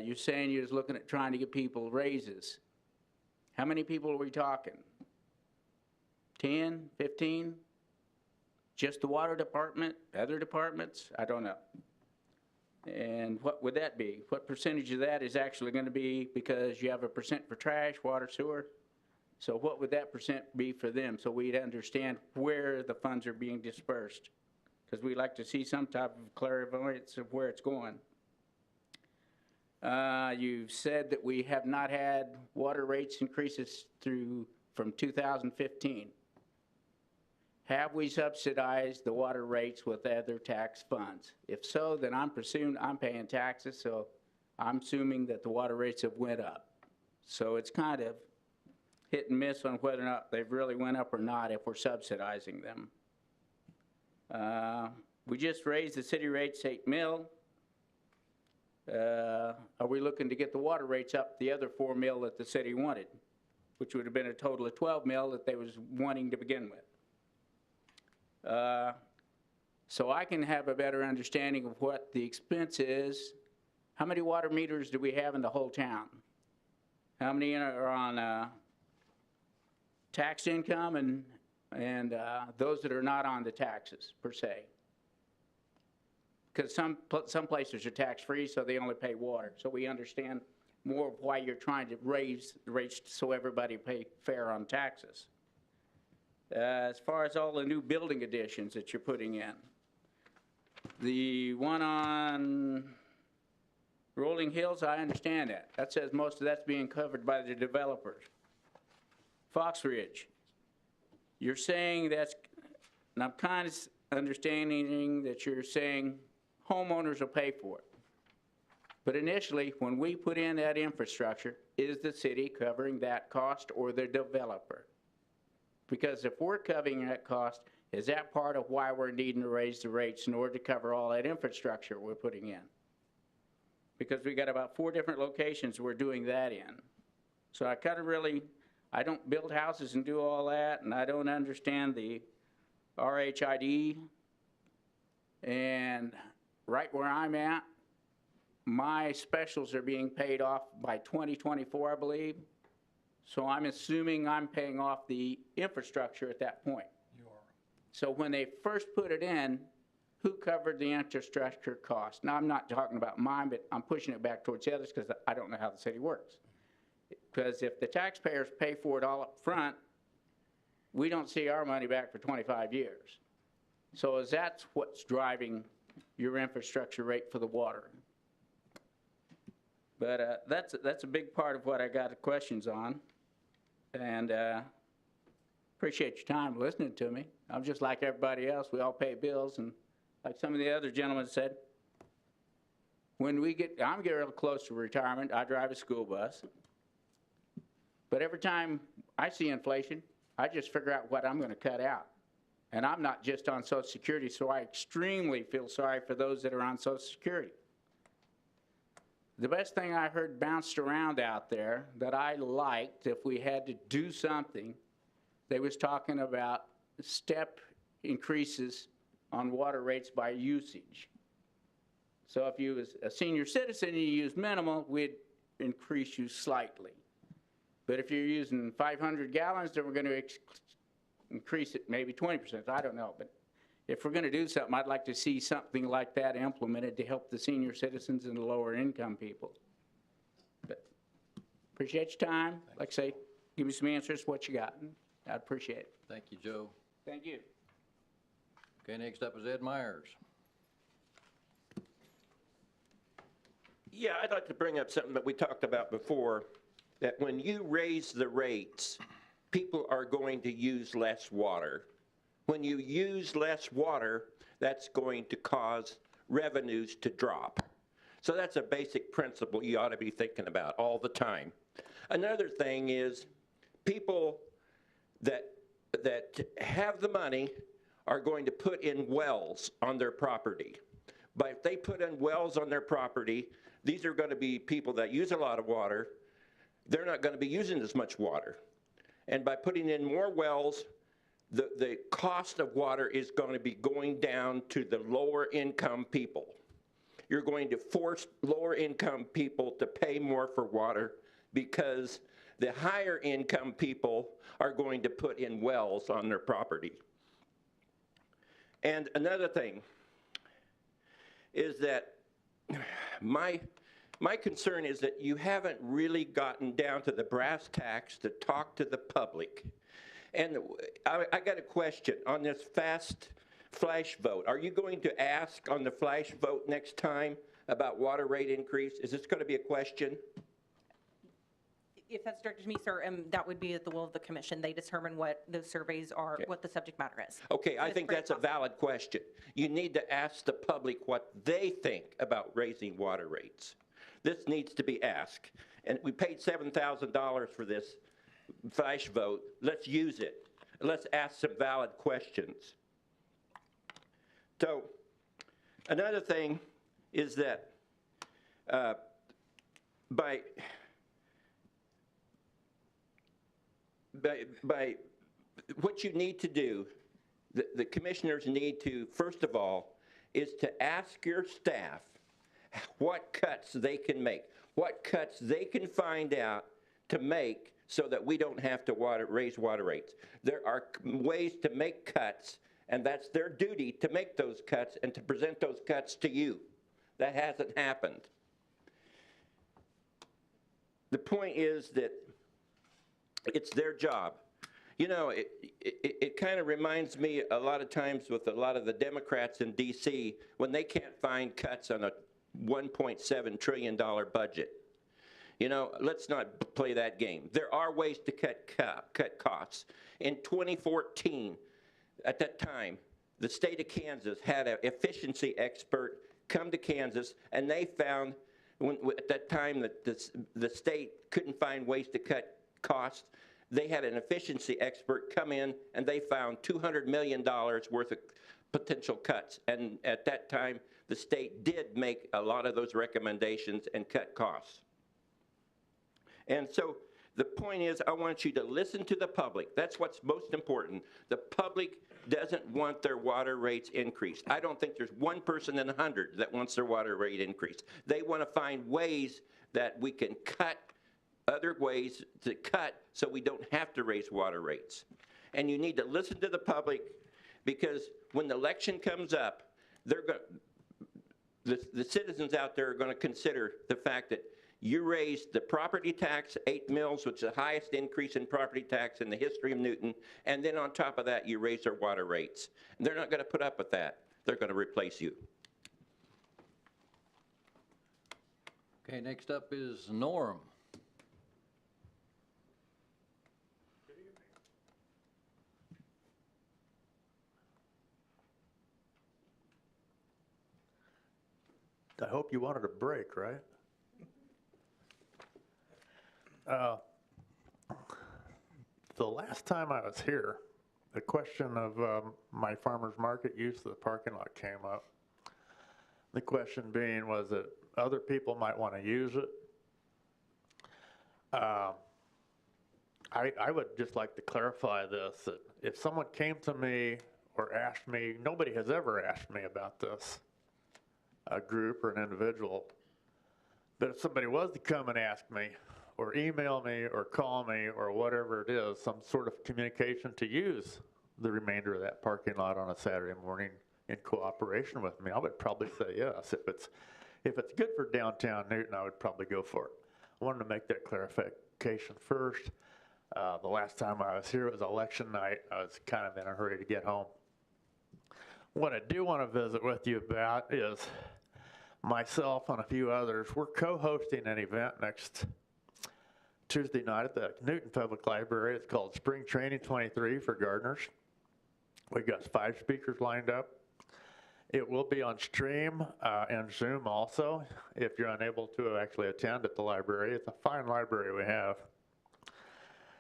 Speaker 10: You're saying you're just looking at trying to get people raises. How many people are we talking? 10, 15? Just the water department, other departments? I don't know. And what would that be? What percentage of that is actually going to be because you have a percent for trash, water, sewer? So what would that percent be for them, so we'd understand where the funds are being dispersed? Because we'd like to see some type of clairvoyance of where it's going. You've said that we have not had water rates increases from 2015. Have we subsidized the water rates with other tax funds? If so, then I'm presuming I'm paying taxes, so I'm assuming that the water rates have went up. So it's kind of hit and miss on whether or not they've really went up or not if we're subsidizing them. We just raised the city rates 8 mil. Are we looking to get the water rates up the other 4 mil that the city wanted, which would have been a total of 12 mil that they was wanting to begin with? So I can have a better understanding of what the expense is. How many water meters do we have in the whole town? How many are on tax income and those that are not on the taxes per se? Because some places are tax-free, so they only pay water. So we understand more of why you're trying to raise the rates so everybody pay fair on taxes. As far as all the new building additions that you're putting in, the one on Rolling Hills, I understand that. That says most of that's being covered by the developers. Fox Ridge, you're saying that's, and I'm kind of understanding that you're saying homeowners will pay for it. But initially, when we put in that infrastructure, is the city covering that cost or the developer? Because if we're covering that cost, is that part of why we're needing to raise the rates in order to cover all that infrastructure we're putting in? Because we got about 4 different locations we're doing that in. So I kind of really, I don't build houses and do all that, and I don't understand the RHID. And right where I'm at, my specials are being paid off by 2024, I believe. So I'm assuming I'm paying off the infrastructure at that point. You are. So when they first put it in, who covered the infrastructure cost? Now, I'm not talking about mine, but I'm pushing it back towards the others because I don't know how the city works. Because if the taxpayers pay for it all up front, we don't see our money back for 25 years. So is that what's driving your infrastructure rate for the water? But that's a big part of what I got questions on. And appreciate your time listening to me. I'm just like everybody else. We all pay bills. And like some of the other gentlemen said, when I'm getting real close to retirement, I drive a school bus. But every time I see inflation, I just figure out what I'm going to cut out. And I'm not just on Social Security, so I extremely feel sorry for those that are on Social Security. The best thing I heard bounced around out there that I liked, if we had to do something, they was talking about step increases on water rates by usage. So if you was a senior citizen and you use minimal, we'd increase you slightly. But if you're using 500 gallons, then we're going to increase it maybe 20%. I don't know. But if we're going to do something, I'd like to see something like that implemented to help the senior citizens and the lower income people. But appreciate your time. Like I say, give me some answers, what you got. I'd appreciate it.
Speaker 1: Thank you, Joe.
Speaker 10: Thank you.
Speaker 1: Okay, next up is Ed Myers.
Speaker 11: Yeah, I'd like to bring up something that we talked about before, that when you raise the rates, people are going to use less water. When you use less water, that's going to cause revenues to drop. So that's a basic principle you ought to be thinking about all the time. Another thing is people that have the money are going to put in wells on their property. But if they put in wells on their property, these are going to be people that use a lot of water. They're not going to be using as much water. And by putting in more wells, the cost of water is going to be going down to the lower income people. You're going to force lower income people to pay more for water because the higher income people are going to put in wells on their property. And another thing is that my concern is that you haven't really gotten down to the brass tacks to talk to the public. And I got a question on this fast flash vote. Are you going to ask on the flash vote next time about water rate increase? Is this going to be a question?
Speaker 12: If that's directed to me, sir, that would be at the will of the commission. They determine what those surveys are,
Speaker 11: Okay.
Speaker 12: what the subject matter is.
Speaker 11: Okay, I
Speaker 12: it's
Speaker 11: think
Speaker 12: very
Speaker 11: that's a
Speaker 12: possible.
Speaker 11: valid question. You need to ask the public what they think about raising water rates. This needs to be asked. And we paid $7,000 for this flash vote. Let's use it. Let's ask some valid questions. So another thing is that by what you need to do, the commissioners need to, first of all, is to ask your staff what cuts they can make, what cuts they can find out to make so that we don't have to raise water rates. There are ways to make cuts, and that's their duty to make those cuts and to present those cuts to you. That hasn't happened. The point is that it's their job. You know, it kind of reminds me a lot of times with a lot of the Democrats in D.C. when they can't find cuts on a $1.7 trillion budget. You know, let's not play that game. There are ways to cut costs. In 2014, at that time, the state of Kansas had an efficiency expert come to Kansas, and they found at that time that the state couldn't find ways to cut costs. They had an efficiency expert come in, and they found $200 million worth of potential cuts. And at that time, the state did make a lot of those recommendations and cut costs. And so the point is, I want you to listen to the public. That's what's most important. The public doesn't want their water rates increased. I don't think there's one person in 100 that wants their water rate increased. They want to find ways that we can cut, other ways to cut so we don't have to raise water rates. And you need to listen to the public, because when the election comes up, they're going the citizens out there are going to consider the fact that you raised the property tax 8 mills, which is the highest increase in property tax in the history of Newton, and then on top of that, you raised their water rates. And they're not going to put up with that. They're going to replace you.
Speaker 1: Okay, next up is Norm.
Speaker 13: I hope you wanted a break, right? The last time I was here, the question of my farmer's market use of the parking lot came up. The question being was that other people might want to use it. I would just like to clarify this, that if someone came to me or asked me, nobody has ever asked me about this, a group or an individual, but if somebody was to come and ask me, or email me or call me or whatever it is, some sort of communication to use the remainder of that parking lot on a Saturday morning in cooperation with me, I would probably say yes. If it's good for downtown Newton, I would probably go for it. I wanted to make that clarification first. The last time I was here, it was election night. I was kind of in a hurry to get home. What I do want to visit with you about is myself and a few others. We're co-hosting an event next Tuesday night at the Newton Public Library. It's called Spring Training 23 for gardeners. We've got 5 speakers lined up. It will be on stream and Zoom also, if you're unable to actually attend at the library. It's a fine library we have.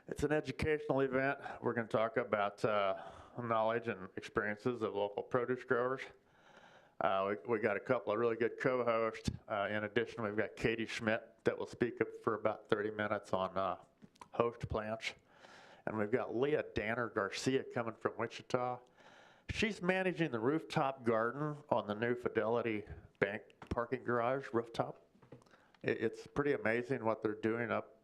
Speaker 13: It's an educational event. We're going to talk about knowledge and experiences of local produce growers. We got a couple of really good co-hosts. In addition, we've got Katie Schmidt that will speak for about 30 minutes on host plants. And we've got Leah Danner Garcia coming from Wichita. She's managing the rooftop garden on the new Fidelity Bank parking garage rooftop. It's pretty amazing what they're doing up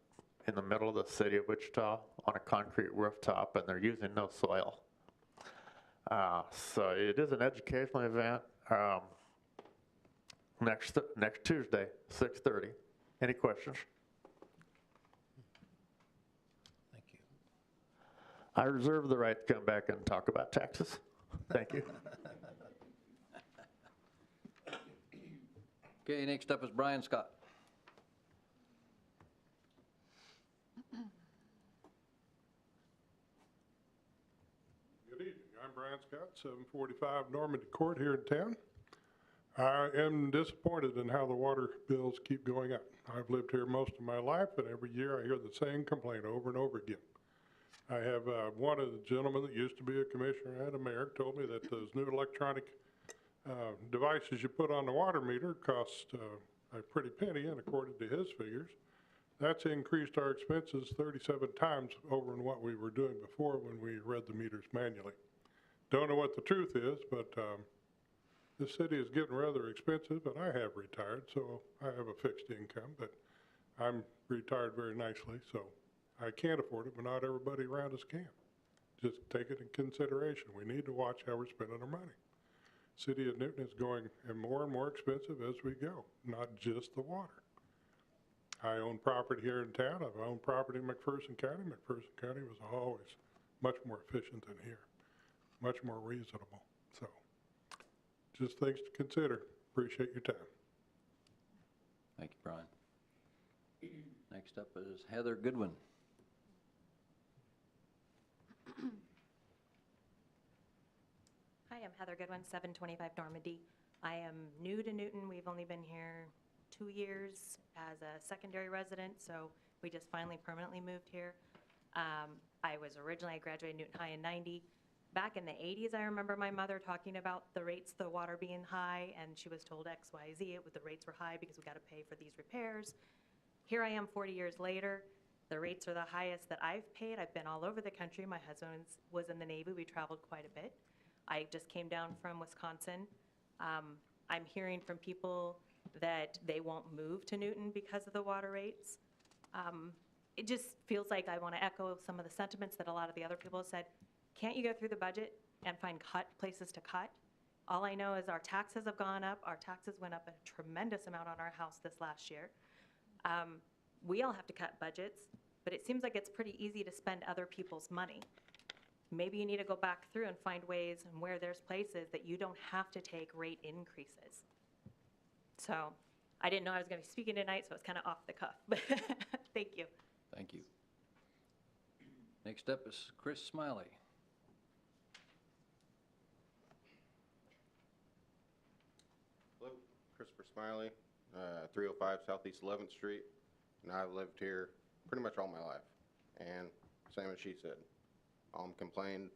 Speaker 13: in the middle of the city of Wichita on a concrete rooftop, and they're using no soil. So it is an educational event. Next Tuesday, 6:30. Any questions?
Speaker 2: Thank you.
Speaker 13: I reserve the right to come back and talk about taxes. Thank you.
Speaker 1: Okay, next up is Brian Scott.
Speaker 14: Good evening. I'm Brian Scott, 745 Normandy Court here in town. I am disappointed in how the water bills keep going up. I've lived here most of my life, and every year I hear the same complaint over and over again. I have one of the gentlemen that used to be a commissioner and a mayor told me that those new electronic devices you put on the water meter cost a pretty penny, and according to his figures, that's increased our expenses 37 times over in what we were doing before when we read the meters manually. Don't know what the truth is, but the city is getting rather expensive, but I have retired, so I have a fixed income, but I'm retired very nicely, so I can't afford it, but not everybody around us can. Just take it in consideration. We need to watch how we're spending our money. City of Newton is going more and more expensive as we go, not just the water. I own property here in town. I've owned property in McPherson County. McPherson County was always much more efficient than here, much more reasonable. So just things to consider. Appreciate your time.
Speaker 1: Thank you, Brian. Next up is Heather Goodwin.
Speaker 12: Hi, I'm Heather Goodwin, 725 Normandy. I am new to Newton. We've only been here 2 years as a secondary resident, so we just finally permanently moved here. I graduated Newton High in 90. Back in the 80s, I remember my mother talking about the rates, the water being high, and she was told X, Y, Z, the rates were high because we got to pay for these repairs. Here I am 40 years later. The rates are the highest that I've paid. I've been all over the country. My husband was in the Navy. We traveled quite a bit. I just came down from Wisconsin. I'm hearing from people that they won't move to Newton because of the water rates. It just feels like I want to echo some of the sentiments that a lot of the other people have said. Can't you go through the budget and find places to cut? All I know is our taxes have gone up. Our taxes went up a tremendous amount on our house this last year. We all have to cut budgets, but it seems like it's pretty easy to spend other people's money. Maybe you need to go back through and find ways and where there's places that you don't have to take rate increases. So I didn't know I was going to be speaking tonight, so it's kind of off the cuff. But thank you.
Speaker 1: Thank you. Next up is Chris Smiley.
Speaker 15: Hello, Christopher Smiley, 305 Southeast 11th Street, and I've lived here pretty much all my life. And same as she said, complained,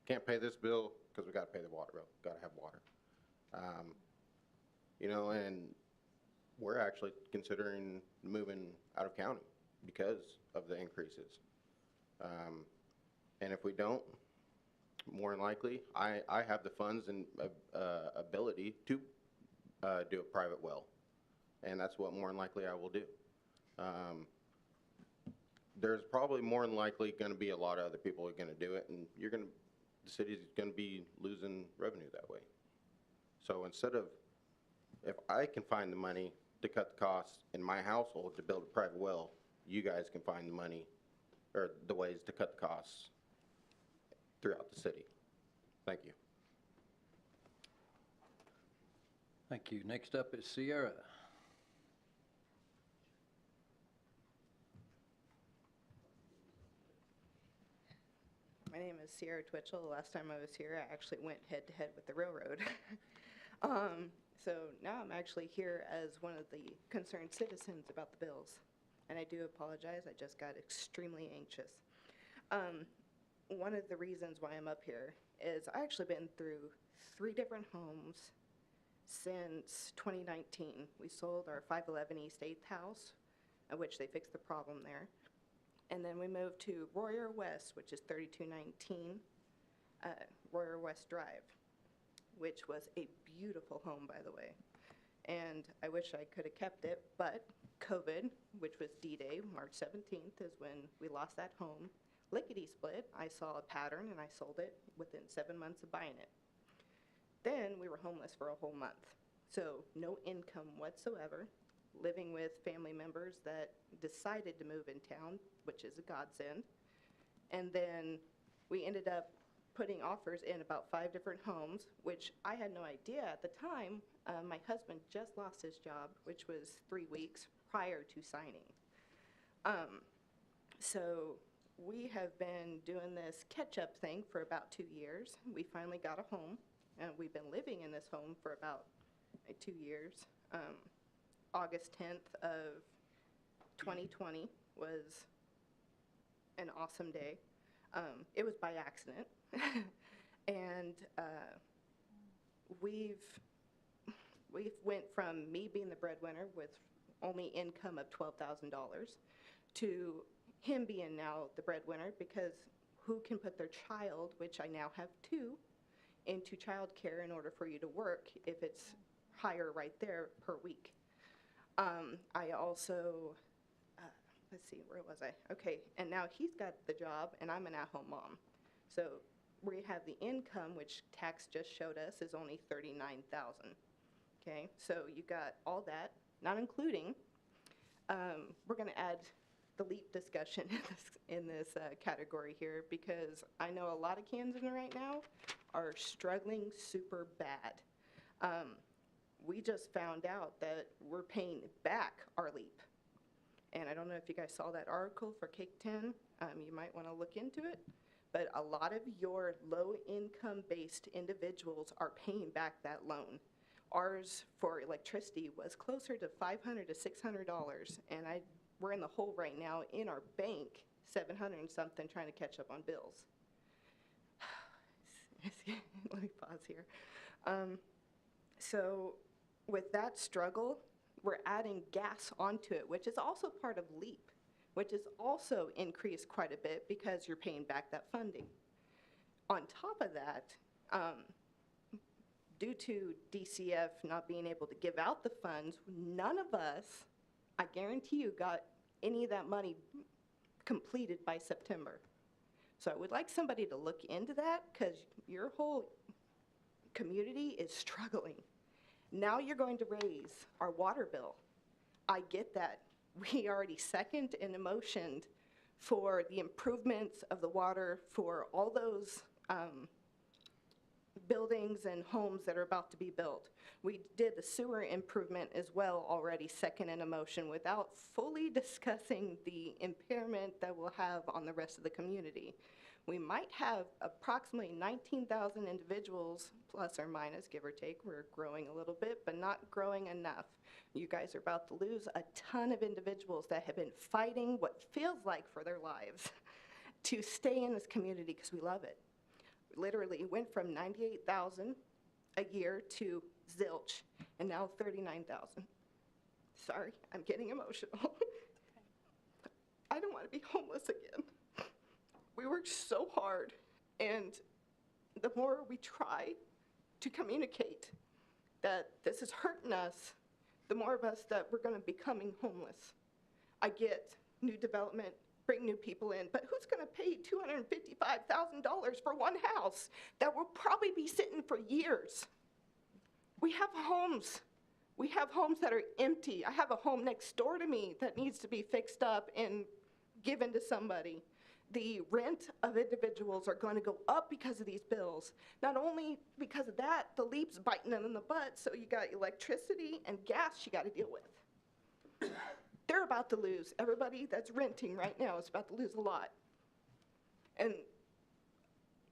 Speaker 15: can't pay this bill because we got to pay the water bill. Got to have water. You know, and we're actually considering moving out of county because of the increases. And if we don't, more than likely, I have the funds and ability to do a private well. and that's what more than likely I will do. There's probably more than likely going to be a lot of other people who are going to do it, and the city's going to be losing revenue that way. So instead of, if I can find the money to cut the costs in my household to build a private well, you guys can find the money or the ways to cut the costs throughout the city. Thank you.
Speaker 1: Thank you. Next up is Sierra.
Speaker 16: My name is Sierra Twitchell. The last time I was here, I actually went head-to-head with the railroad. So now I'm actually here as one of the concerned citizens about the bills. And I do apologize, I just got extremely anxious. One of the reasons why I'm up here is I actually been through 3 different homes since 2019. We sold our 511 East 8th house, which they fixed the problem there. And then we moved to Royer West, which is 3219 Royer West Drive, which was a beautiful home, by the way. And I wish I could have kept it, but COVID, which was D-Day, March 17th, is when we lost that home. Lickety split, I saw a pattern and I sold it within 7 months of buying it. Then we were homeless for a whole month. So no income whatsoever, living with family members that decided to move in town, which is a godsend. And then we ended up putting offers in about 5 different homes, which I had no idea at the time. My husband just lost his job, which was 3 weeks prior to signing. So we have been doing this catch-up thing for about 2 years. We finally got a home, and we've been living in this home for about 2 years. August 10th of 2020 was an awesome day. It was by accident. And we've went from me being the breadwinner with only income of $12,000 to him being now the breadwinner, because who can put their child, which I now have 2, into childcare in order for you to work if it's higher right there per week. I also, let's see, where was I? Okay, and now he's got the job and I'm an at-home mom. So we have the income, which tax just showed us is only $39,000. Okay, so you got all that, not including, we're gonna add the LEAP discussion in this category here, because I know a lot of Kansans right now are struggling super bad. We just found out that we're paying back our LEAP. And I don't know if you guys saw that article for Cake 10. You might want to look into it. But a lot of your low-income-based individuals are paying back that loan. Ours for electricity was closer to $500 to $600, and we're in the hole right now in our bank, $700 and something, trying to catch up on bills. Let me pause here. So with that struggle, we're adding gas onto it, which is also part of LEAP, which is also increased quite a bit because you're paying back that funding. On top of that, due to DCF not being able to give out the funds, none of us, I guarantee you, got any of that money completed by September. So I would like somebody to look into that, because your whole community is struggling. Now you're going to raise our water bill. I get that. We already seconded and motioned for the improvements of the water for all those buildings and homes that are about to be built. We did the sewer improvement as well already, second in a motion, without fully discussing the impairment that we'll have on the rest of the community. We might have approximately 19,000 individuals, plus or minus, give or take. We're growing a little bit, but not growing enough. You guys are about to lose a ton of individuals that have been fighting what feels like for their lives to stay in this community because we love it. Literally went from 98,000 a year to zilch, and now 39,000. Sorry, I'm getting emotional. I don't want to be homeless again. We work so hard, and the more we try to communicate that this is hurting us, the more of us that we're going to be becoming homeless. I get new development, bring new people in, but who's going to pay $255,000 for one house that will probably be sitting for years? We have homes. We have homes that are empty. I have a home next door to me that needs to be fixed up and given to somebody. The rent of individuals are going to go up because of these bills. Not only because of that, the LEAP's biting them in the butt, so you got electricity and gas you got to deal with. They're about to lose. Everybody that's renting right now is about to lose a lot. And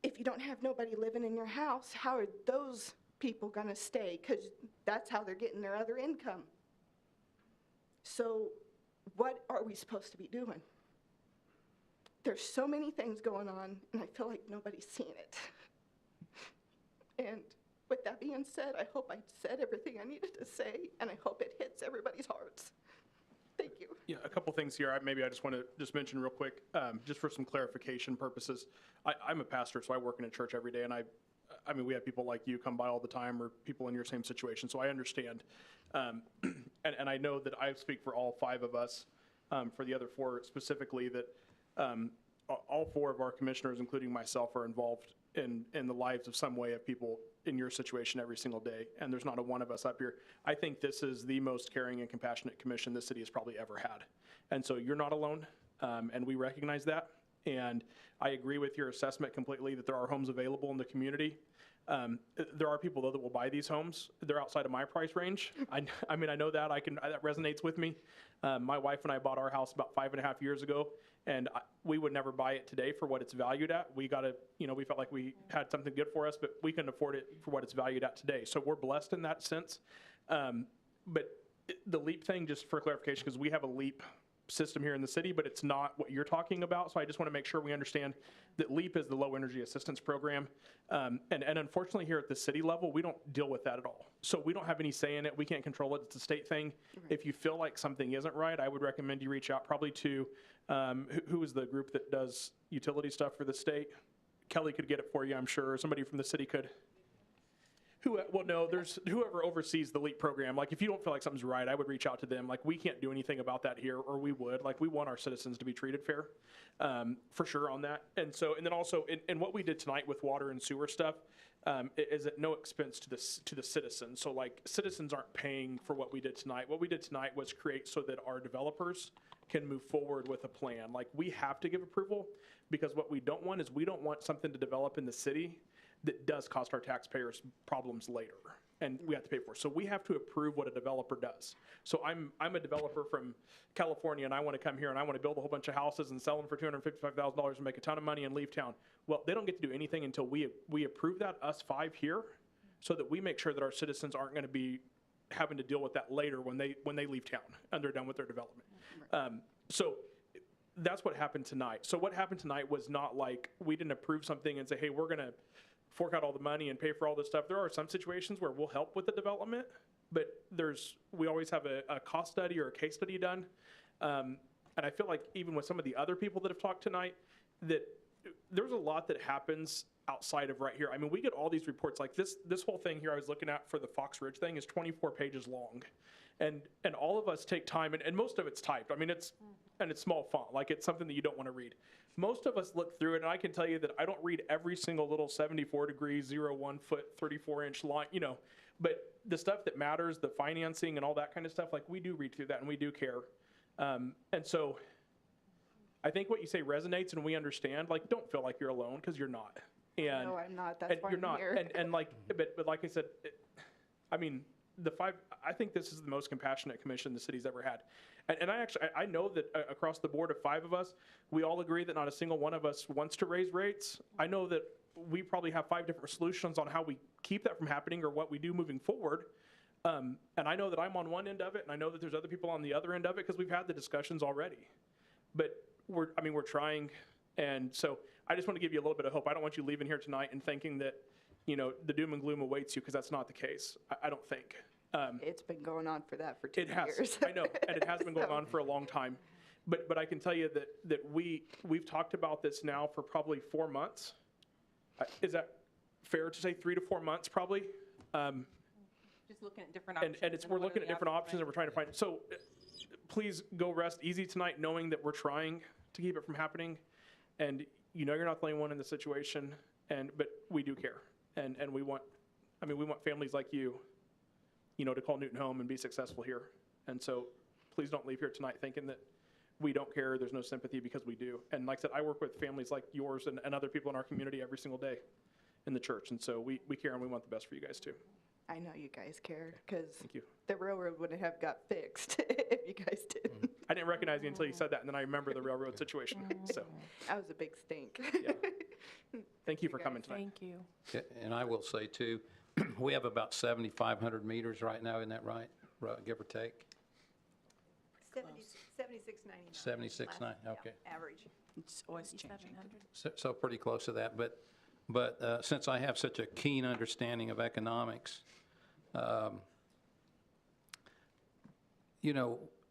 Speaker 16: if you don't have nobody living in your house, how are those people going to stay? Because that's how they're getting their other income. So what are we supposed to be doing? There's so many things going on, and I feel like nobody's seen it. And with that being said, I hope I said everything I needed to say, and I hope it hits everybody's hearts. Thank you.
Speaker 3: Yeah, a couple things here. Maybe I just want to just mention real quick, just for some clarification purposes. I'm a pastor, so I work in a church every day, and I mean, we have people like you come by all the time, or people in your same situation, so I understand. And I know that I speak for all 5 of us, for the other 4 specifically, that all 4 of our commissioners, including myself, are involved in the lives of some way of people in your situation every single day, and there's not a one of us up here. I think this is the most caring and compassionate commission this city has probably ever had. And so you're not alone, and we recognize that. And I agree with your assessment completely that there are homes available in the community. There are people, though, that will buy these homes. They're outside of my price range. I mean, I know that. That resonates with me. My wife and I bought our house about 5.5 years ago, and we would never buy it today for what it's valued at. We got to, we felt like we had something good for us, but we couldn't afford it for what it's valued at today. So we're blessed in that sense. But the LEAP thing, just for clarification, because we have a LEAP system here in the city, but it's not what you're talking about. So I just want to make sure we understand that LEAP is the low energy assistance program. And unfortunately here at the city level, we don't deal with that at all. So we don't have any say in it. We can't control it. It's a state thing. Right. If you feel like something isn't right, I would recommend you reach out probably to, who is the group that does utility stuff for the state? Kelly could get it for you, I'm sure. Somebody from the city could. Well, no, there's whoever oversees the LEAP program. Like, if you don't feel like something's right, I would reach out to them. Like, we can't do anything about that here, or we would. Like, we want our citizens to be treated fair, for sure on that. And then also, in what we did tonight with water and sewer stuff, is at no expense to the citizens. So, like, citizens aren't paying for what we did tonight. What we did tonight was create so that our developers can move forward with a plan. Like, we have to give approval, because what we don't want is we don't want something to develop in the city that does cost our taxpayers problems later, and we have to pay for it. So we have to approve what a developer does. So I'm a developer from California, and I want to come here and I want to build a whole bunch of houses and sell them for $255,000 and make a ton of money and leave town. Well, they don't get to do anything until we approve that, us 5 here, so that we make sure that our citizens aren't going to be having to deal with that later when they leave town and they're done with their development. So that's what happened tonight. So what happened tonight was not like we didn't approve something and say, hey, we're going to fork out all the money and pay for all this stuff. There are some situations where we'll help with the development, but we always have a cost study or a case study done. And I feel like even with some of the other people that have talked tonight, that there's a lot that happens outside of right here. I mean, we get all these reports like this whole thing here I was looking at for the Fox Ridge thing is 24 pages long. And all of us take time, and most of it's typed. I mean, it's small font, like it's something that you don't want to read. Most of us look through it, and I can tell you that I don't read every single little 74 degree, 1 foot, 34 inch line, but the stuff that matters, the financing and all that kind of stuff, like we do read through that and we do care. And so I think what you say resonates and we understand, like, don't feel like you're alone, because you're not. And,
Speaker 16: no, I'm not. That's why
Speaker 3: you're
Speaker 16: I'm
Speaker 3: not.
Speaker 16: here.
Speaker 3: And like, but like I said, I mean, I think this is the most compassionate commission the city's ever had. And I know that across the board of 5 of us, we all agree that not a single one of us wants to raise rates. I know that we probably have 5 different solutions on how we keep that from happening or what we do moving forward. And I know that I'm on one end of it, and I know that there's other people on the other end of it, because we've had the discussions already. But we're trying, and so I just want to give you a little bit of hope. I don't want you leaving here tonight and thinking that, the doom and gloom awaits you, because that's not the case. I don't think.
Speaker 16: It's been going on for 2 years.
Speaker 3: It has, I know, and it has been going on for a long time. But I can tell you that we've talked about this now for probably 4 months. Is that fair to say 3 to 4 months, probably?
Speaker 7: Just looking at different options.
Speaker 3: And we're looking at different options and we're trying to find, so please go rest easy tonight knowing that we're trying to keep it from happening. And you know you're not the only one in the situation, but we do care. And we want families like you to call Newton home and be successful here. And so please don't leave here tonight thinking that we don't care, there's no sympathy, because we do. And like I said, I work with families like yours and other people in our community every single day in the church. And so we care and we want the best for you guys too.
Speaker 16: I know you guys care, because
Speaker 3: Thank you.
Speaker 16: the railroad wouldn't have got fixed if you guys didn't.
Speaker 3: I didn't recognize you until you said that, and then I remember the railroad situation. So
Speaker 16: That was a big stink.
Speaker 3: yeah. Thank you for coming tonight.
Speaker 4: Thank you.
Speaker 2: And I will say too, we have about 7,500 meters right now, isn't that right? Give or take?
Speaker 7: 76.99.
Speaker 2: 76.9, okay.
Speaker 7: Average.
Speaker 6: It's always changing.
Speaker 2: So pretty close to that, but since I have such a keen understanding of economics,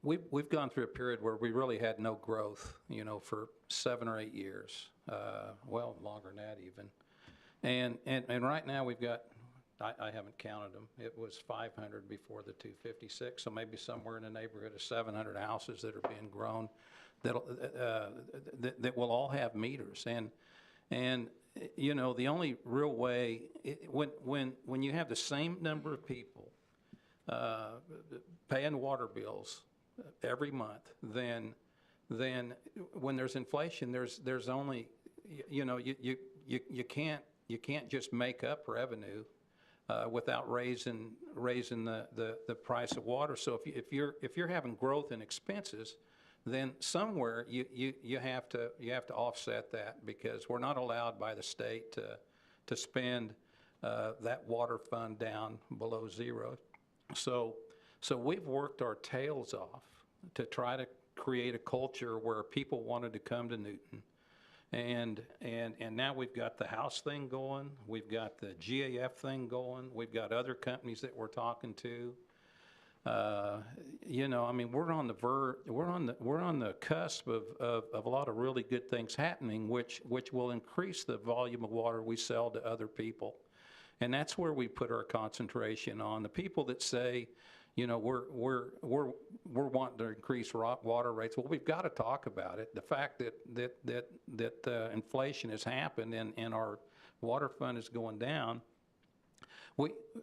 Speaker 2: we've gone through a period where we really had no growth, for 7 or 8 years, well, longer than that even. And right now we've got, I haven't counted them, it was 500 before the 256, so maybe somewhere in the neighborhood of 700 houses that are being grown that will all have meters. And the only real way, when you have the same number of people paying water bills every month, then when there's inflation, there's only, you can't just make up revenue without raising the price of water. So if you're having growth in expenses, then somewhere you have to offset that, because we're not allowed by the state to spend that water fund down below zero. So we've worked our tails off to try to create a culture where people wanted to come to Newton. And now we've got the House thing going, we've got the GAF thing going, we've got other companies that we're talking to. We're on the cusp of a lot of really good things happening, which will increase the volume of water we sell to other people. And that's where we put our concentration on the people that say, we're wanting to increase water rates. Well, we've got to talk about it. The fact that inflation has happened and our water fund is going down,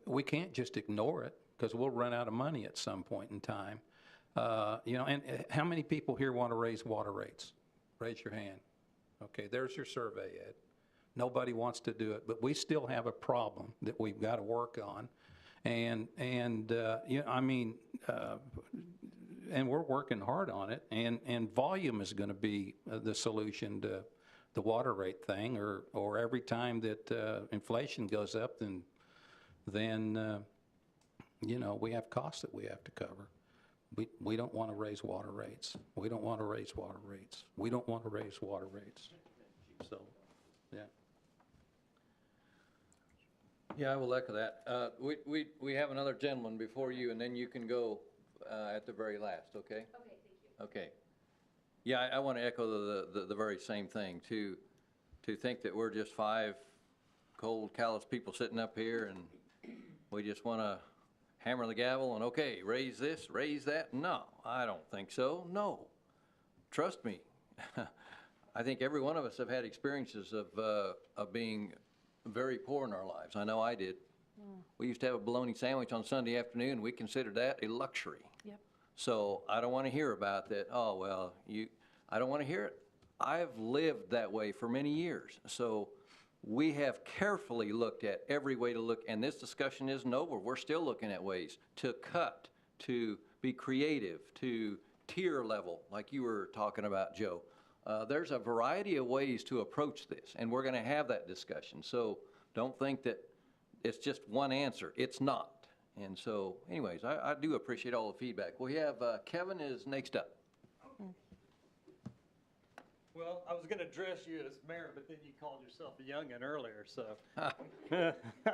Speaker 2: we can't just ignore it, because we'll run out of money at some point in time. And how many people here want to raise water rates? Raise your hand. Okay, there's your survey, Ed. Nobody wants to do it, but we still have a problem that we've got to work on. And we're working hard on it, and volume is going to be the solution to the water rate thing, or every time that inflation goes up, then we have costs that we have to cover. We don't want to raise water rates. We don't want to raise water rates. We don't want to raise water rates. So, yeah.
Speaker 1: Yeah, I will echo that. We have another gentleman before you, and then you can go at the very last, okay?
Speaker 12: Okay, thank you.
Speaker 1: Okay. Yeah, I want to echo the very same thing, to think that we're just 5 cold, callous people sitting up here, and we just want to hammer the gavel and, okay, raise this, raise that. No, I don't think so. No. Trust me. I think every one of us have had experiences of being very poor in our lives. I know I did. We used to have a bologna sandwich on Sunday afternoon. We considered that a luxury.
Speaker 4: Yep.
Speaker 1: So I don't want to hear about that. Oh, well, I don't want to hear it. I've lived that way for many years. So we have carefully looked at every way to look, and this discussion isn't over. We're still looking at ways to cut, to be creative, to tier level, like you were talking about, Joe. There's a variety of ways to approach this, and we're going to have that discussion. So don't think that it's just one answer. It's not. And so, anyways, I do appreciate all the feedback. We have Kevin is next up.
Speaker 17: Well, I was going to address you as mayor, but then you called yourself a youngin' earlier, so.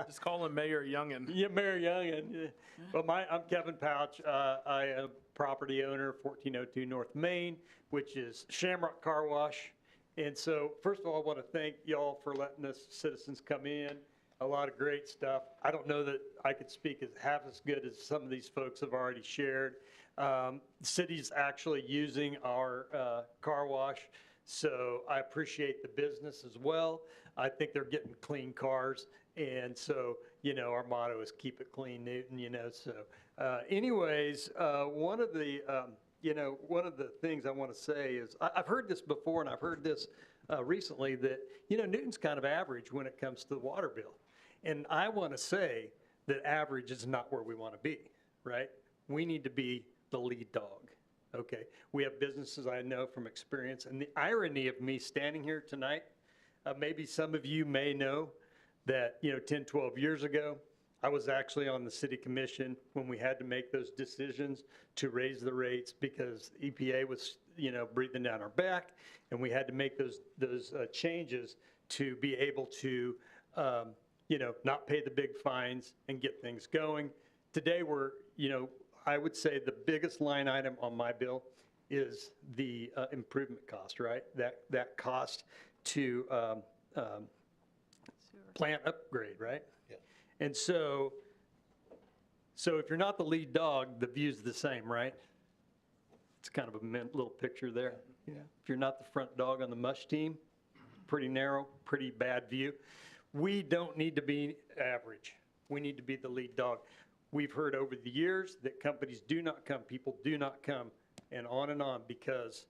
Speaker 3: Just call him Mayor Youngin.
Speaker 17: Yeah, Mayor Youngin. Yeah. Well, I'm Kevin Pouch. I am property owner, 1402 North Main, which is Shamrock Car Wash. And so, first of all, I want to thank y'all for letting us citizens come in. a lot of great stuff. I don't know that I could speak as half as good as some of these folks have already shared. The city's actually using our car wash, so I appreciate the business as well. I think they're getting clean cars, and so, you know, our motto is keep it clean, Newton, you know, so. Anyways, one of the, you know, one of the things I want to say is, I've heard this before, and I've heard this recently, that, you know, Newton's kind of average when it comes to the water bill. And I want to say that average is not where we want to be, right? We need to be the lead dog, okay? We have businesses, I know from experience, and the irony of me standing here tonight, maybe some of you may know that, you know, 10, 12 years ago, I was actually on the city commission when we had to make those decisions to raise the rates because EPA was, you know, breathing down our back, and we had to make those changes to be able to, you know, not pay the big fines and get things going. Today we're, you know, I would say the biggest line item on my bill is the improvement cost, right? That cost to plant upgrade, right? Yeah. And so if you're not the lead dog, the view's the same, right? It's kind of a little picture there. Yeah. If you're not the front dog on the mush team, pretty narrow, pretty bad view. We don't need to be average. We need to be the lead dog. We've heard over the years that companies do not come, people do not come, and on because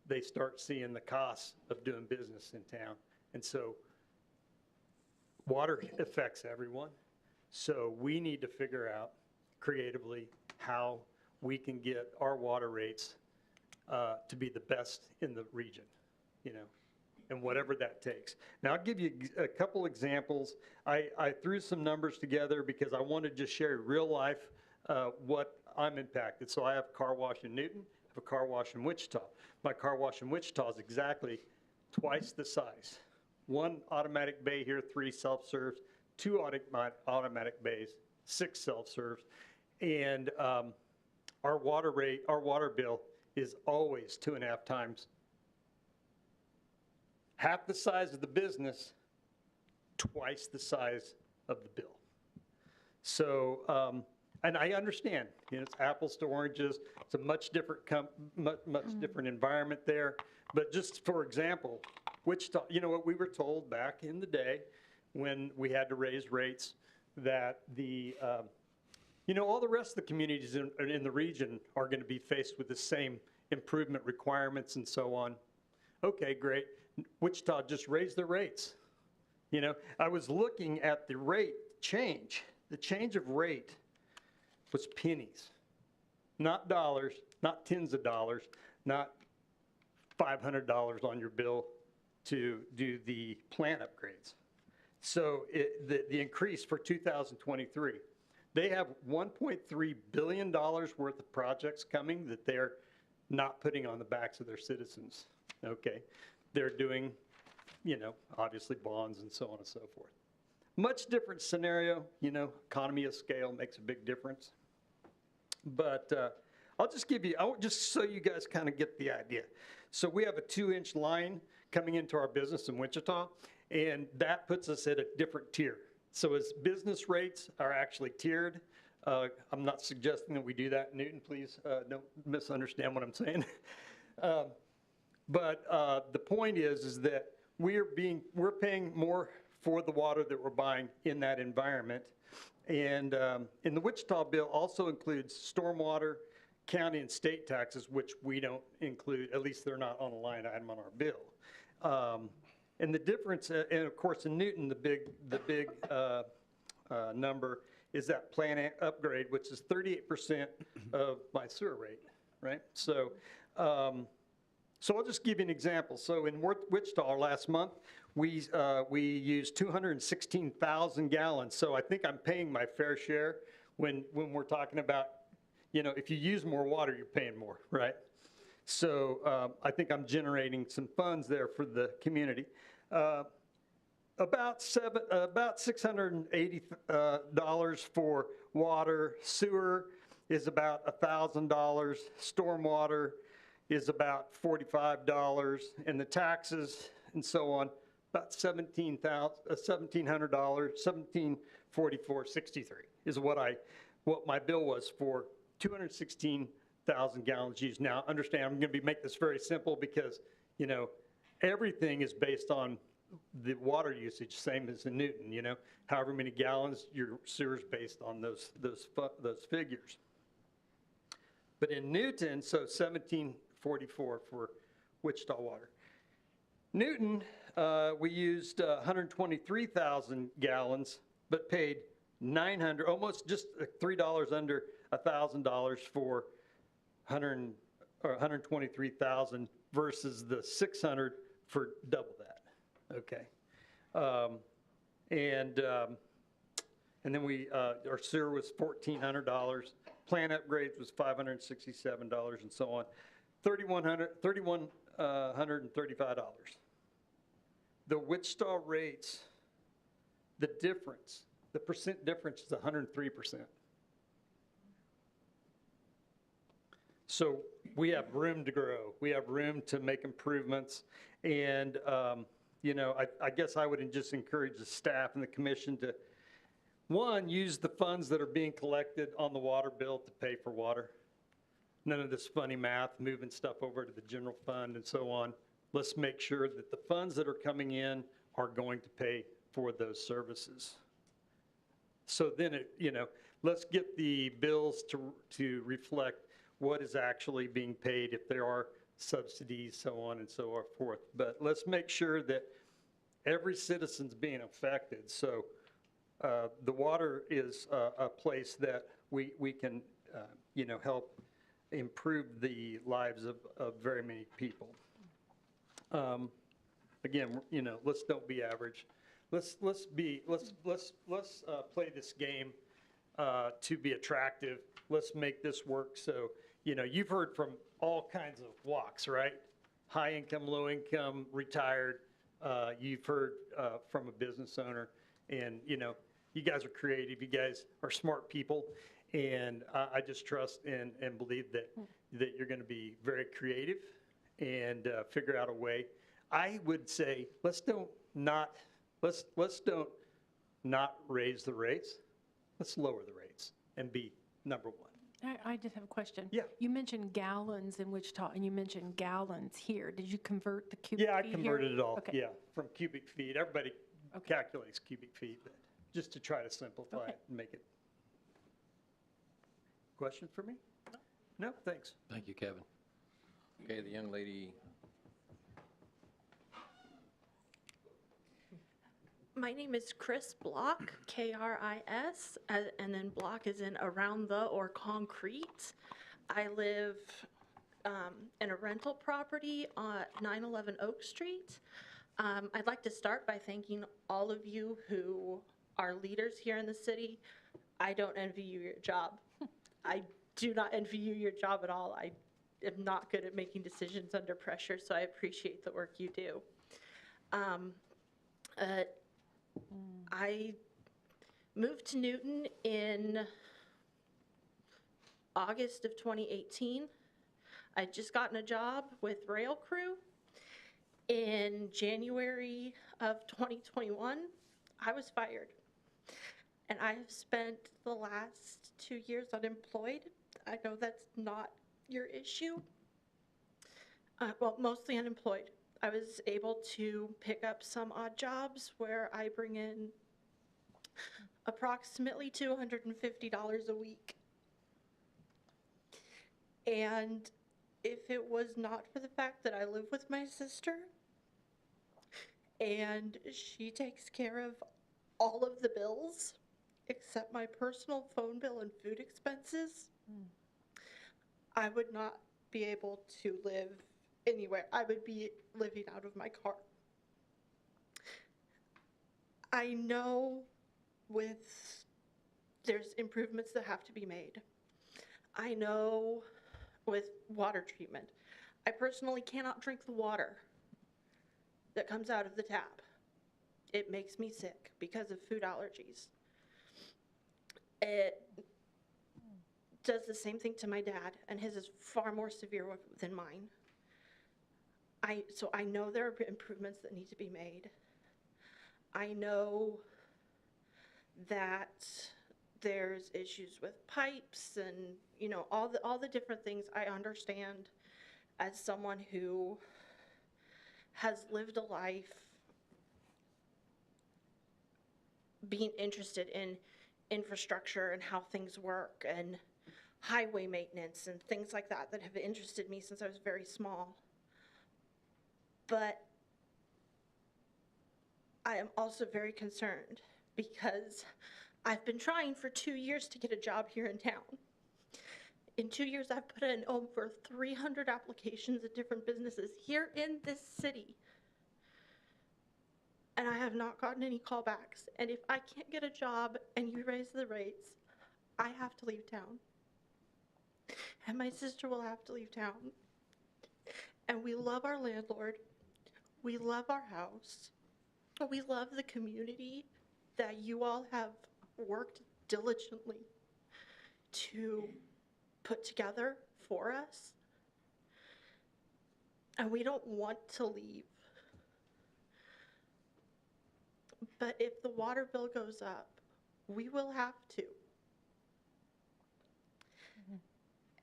Speaker 17: they start seeing the costs of doing business in town. And so water affects everyone. So we need to figure out creatively how we can get our water rates to be the best in the region, you know, and whatever that takes. Now, I'll give you a couple examples. I threw some numbers together because I want to just share real life what I'm impacted. So I have a car wash in Newton, I have a car wash in Wichita. My car wash in Wichita is exactly twice the size. 1 automatic bay here, 3 self-serves, 2 automatic bays, 6 self-serves. And our water rate, our water bill is always 2.5 times. Half the size of the business, twice the size of the bill. So, and I understand, you know, it's apples to oranges. It's a much different different environment there. But just for example, Wichita, you know what we were told back in the day when we had to raise rates that the, you know, all the rest of the communities in the region are going to be faced with the same improvement requirements and so on. Okay, great. Wichita just raised their rates. You know, I was looking at the rate change. The change of rate was pennies, not dollars, not tens of dollars, not $500 on your bill to do the plant upgrades. So the increase for 2023, they have $1.3 billion worth of projects coming that they're not putting on the backs of their citizens, okay? They're doing, you know, obviously bonds and so on and so forth. Much different scenario, you know, economy of scale makes a big difference. But I'll just give you, just so you guys kind of get the idea. So we have a 2-inch line coming into our business in Wichita, and that puts us at a different tier. So as business rates are actually tiered, I'm not suggesting that we do that in Newton, please don't misunderstand what I'm saying. But the point is that we're paying more for the water that we're buying in that environment. And in the Wichita bill also includes stormwater, county and state taxes, which we don't include, at least they're not on a line item on our bill. And the difference, and of course in Newton, the big number is that plant upgrade, which is 38% of my sewer rate, right? So, so I'll just give you an example. So in Wichita last month, we used 216,000 gallons. So I think I'm paying my fair share when we're talking about, you know, if you use more water, you're paying more, right? So I think I'm generating some funds there for the community. About $680 for water. Sewer is about $1,000. Stormwater is about $45, and the taxes and so on, about $1,700, $1,744.63 is what my bill was for 216,000 gallons used. Now, understand, I'm going to make this very simple because, you know, everything is based on the water usage, same as in Newton, you know, however many gallons, your sewer's based on those figures. But in Newton, so 1744 for Wichita Water. Newton, we used 123,000 gallons, but paid 900, almost just $3 under $1,000 for 123,000 versus the 600 for double that. Okay. And then our sewer was $1,400. Plant upgrades was $567 and so on. $3,135. The Wichita rates, the difference, the percent difference is 103%. So we have room to grow. We have room to make improvements. And, you know, I guess I would just encourage the staff and the commission to, one, use the funds that are being collected on the water bill to pay for water. None of this funny math, moving stuff over to the general fund and so on. Let's make sure that the funds that are coming in are going to pay for those services. So then, you know, let's get the bills to reflect what is actually being paid, if there are subsidies, so on and so forth. But let's make sure that every citizen's being affected. So the water is a place that we can, you know, help improve the lives of very many people. Again, you know, let's don't be average. Let's play this game to be attractive. Let's make this work. So, you know, you've heard from all kinds of walks, right? High income, low income, retired. You've heard from a business owner, and you know, you guys are creative. You guys are smart people, and I just trust and believe that you're going to be very creative and figure out a way. I would say let's don't not raise the rates. Let's lower the rates and be number one.
Speaker 4: I just have a question.
Speaker 17: Yeah.
Speaker 4: You mentioned gallons in Wichita, and you mentioned gallons here. Did you convert the cubic feet
Speaker 17: Yeah, I
Speaker 4: here?
Speaker 17: converted it all,
Speaker 4: Okay.
Speaker 17: yeah, from cubic feet. Everybody calculates cubic feet, but just to try to simplify it and make it. Question for me? No, thanks.
Speaker 1: Thank you, Kevin. Okay, the young lady.
Speaker 18: My name is Chris Block, K-R-I-S, and then block is in around the or concrete. I live in a rental property on 911 Oak Street. I'd like to start by thanking all of you who are leaders here in the city. I don't envy you your job. I do not envy you your job at all. I am not good at making decisions under pressure, so I appreciate the work you do. I moved to Newton in August of 2018. I'd just gotten a job with Rail Crew. In January of 2021, I was fired. And I have spent the last 2 years unemployed. I know that's not your issue. Well, mostly unemployed. I was able to pick up some odd jobs where I bring in approximately $250 a week. And if it was not for the fact that I live with my sister and she takes care of all of the bills except my personal phone bill and food expenses, I would not be able to live anywhere. I would be living out of my car. I know there's improvements that have to be made. I know with water treatment, I personally cannot drink the water that comes out of the tap. It makes me sick because of food allergies. It does the same thing to my dad, and his is far more severe than mine. So I know there are improvements that need to be made. I know that there's issues with pipes and, you know, all the different things. I understand as someone who has lived a life being interested in infrastructure and how things work and highway maintenance and things like that that have interested me since I was very small. But I am also very concerned because I've been trying for 2 years to get a job here in town. In 2 years, I've put in over 300 applications at different businesses here in this city. And I have not gotten any callbacks. And if I can't get a job and you raise the rates, I have to leave town. And my sister will have to leave town. And we love our landlord. We love our house. We love the community that you all have worked diligently to put together for us. And we don't want to leave. But if the water bill goes up, we will have to.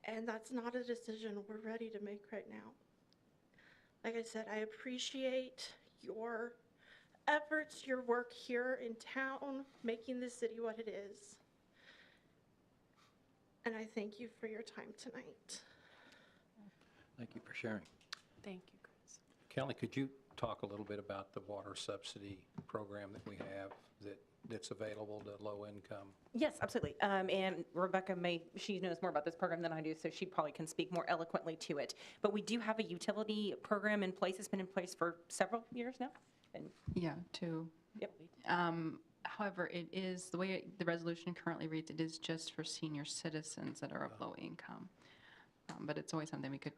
Speaker 18: And that's not a decision we're ready to make right now. Like I said, I appreciate your efforts, your work here in town, making this city what it is. And I thank you for your time tonight.
Speaker 1: Thank you for sharing.
Speaker 4: Thank you, Chris.
Speaker 2: Kelly, could you talk a little bit about the water subsidy program that we have that's available to low income?
Speaker 19: Yes, absolutely. And Rebecca she knows more about this program than I do, so she probably can speak more eloquently to it. But we do have a utility program in place. It's been in place for several years now. And
Speaker 7: Yeah, two.
Speaker 19: Yep.
Speaker 7: However, it is, the way the resolution currently reads, it is just for senior citizens that are of low income. But it's always something we could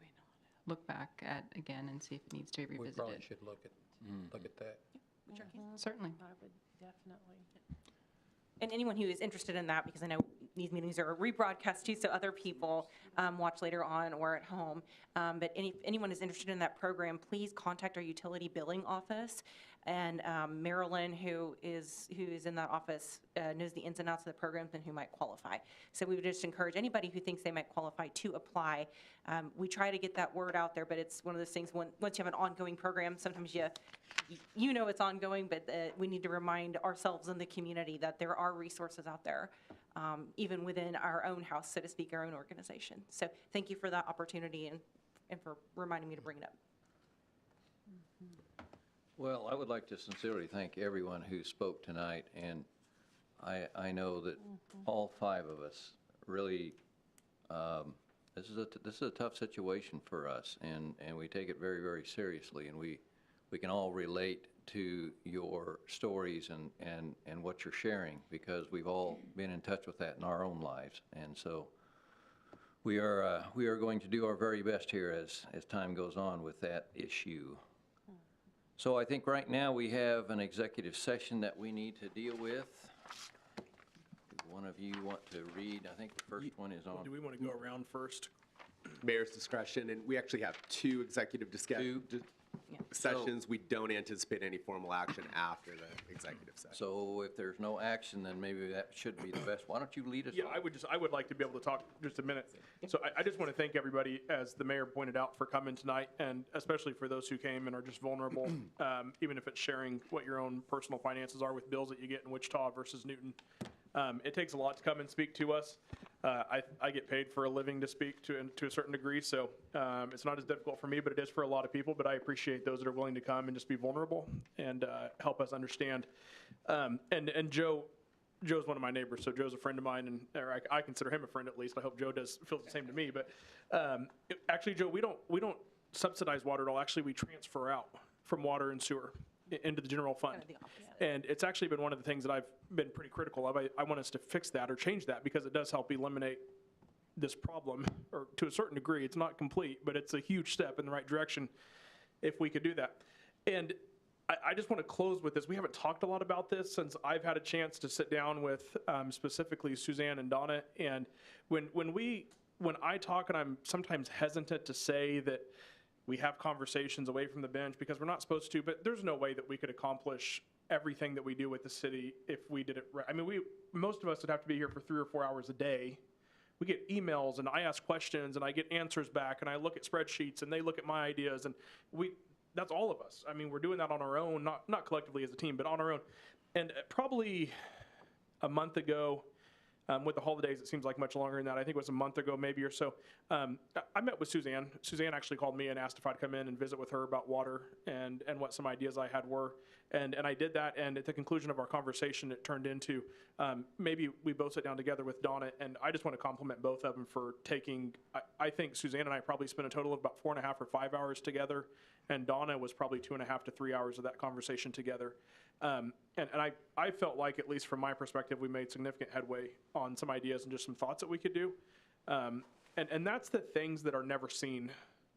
Speaker 7: look back at again and see if it needs to be revisited.
Speaker 2: We probably should look at that.
Speaker 7: Certainly.
Speaker 4: I would definitely.
Speaker 19: And anyone who is interested in that, because I know these meetings are rebroadcast too, so other people watch later on or at home. But if anyone is interested in that program, please contact our utility billing office. And Marilyn, who is in that office, knows the ins and outs of the programs and who might qualify. So we would just encourage anybody who thinks they might qualify to apply. We try to get that word out there, but it's one of those things, once you have an ongoing program, sometimes you know it's ongoing, but we need to remind ourselves and the community that there are resources out there, even within our own house, so to speak, our own organization. So thank you for that opportunity and for reminding me to bring it up.
Speaker 1: Well, I would like to sincerely thank everyone who spoke tonight, and I know that all five of us really, this is a tough situation for us, and we take it very, very seriously, and we can all relate to your stories and what you're sharing, because we've all been in touch with that in our own lives. And so we are going to do our very best here as time goes on with that issue. So I think right now we have an executive session that we need to deal with. Do one of you want to read? I think the first one is on.
Speaker 3: Do we want to go around first?
Speaker 8: Mayor's discretion, and we actually have two executive sessions. We don't anticipate any formal action after the executive session.
Speaker 1: So if there's no action, then maybe that should be the best. Why don't you lead us?
Speaker 3: Yeah, I would like to be able to talk just a minute. So I just want to thank everybody, as the mayor pointed out, for coming tonight, and especially for those who came and are just vulnerable, even if it's sharing what your own personal finances are with bills that you get in Wichita versus Newton. It takes a lot to come and speak to us. I get paid for a living to speak to a certain degree, so it's not as difficult for me, but it is for a lot of people. But I appreciate those that are willing to come and just be vulnerable and help us understand. And Joe's one of my neighbors, so Joe's a friend of mine, and or I consider him a friend at least. I hope Joe feels the same to me. But actually, Joe, we don't subsidize water at all. Actually, we transfer out from water and sewer into the general fund.
Speaker 19: Kind of the opposite.
Speaker 3: And it's actually been one of the things that I've been pretty critical of. I want us to fix that or change that, because it does help eliminate this problem, or to a certain degree. It's not complete, but it's a huge step in the right direction if we could do that. And I just want to close with this. We haven't talked a lot about this since I've had a chance to sit down with specifically Suzanne and Donna. And when I talk, and I'm sometimes hesitant to say that we have conversations away from the bench because we're not supposed to, but there's no way that we could accomplish everything that we do with the city if we did it right. I mean, most of us would have to be here for 3 or 4 hours a day. We get emails and I ask questions and I get answers back and I look at spreadsheets and they look at my ideas and that's all of us. I mean, we're doing that on our own, not collectively as a team, but on our own. And probably a month ago, with the holidays, it seems like much longer than that. I think it was a month ago, maybe or so. I met with Suzanne. Suzanne actually called me and asked if I'd come in and visit with her about water and what some ideas I had were. And I did that. And at the conclusion of our conversation, it turned into maybe we both sit down together with Donna. And I just want to compliment both of them for taking, I think Suzanne and I probably spent a total of about 4.5 or 5 hours together. And Donna was probably 2.5 to 3 hours of that conversation together. And I felt like, at least from my perspective, we made significant headway on some ideas and just some thoughts that we could do. And that's the things that are never seen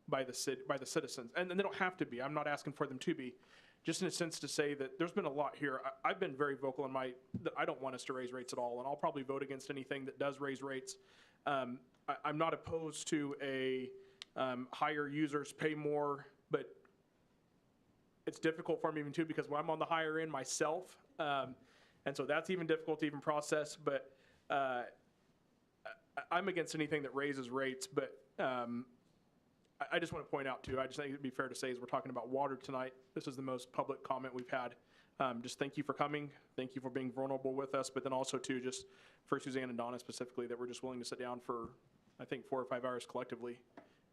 Speaker 3: by the citizens. And they don't have to be. I'm not asking for them to be. Just in a sense to say that there's been a lot here. I've been very vocal in that I don't want us to raise rates at all. And I'll probably vote against anything that does raise rates. I'm not opposed to a higher users pay more, but it's difficult for me even too because when I'm on the higher end myself, and so that's even difficult to even process. But I'm against anything that raises rates. But I just want to point out too, I just think it'd be fair to say as we're talking about water tonight, this is the most public comment we've had. Just thank you for coming. Thank you for being vulnerable with us. But then also too, just for Suzanne and Donna specifically, that we're just willing to sit down for, I think, 4 or 5 hours collectively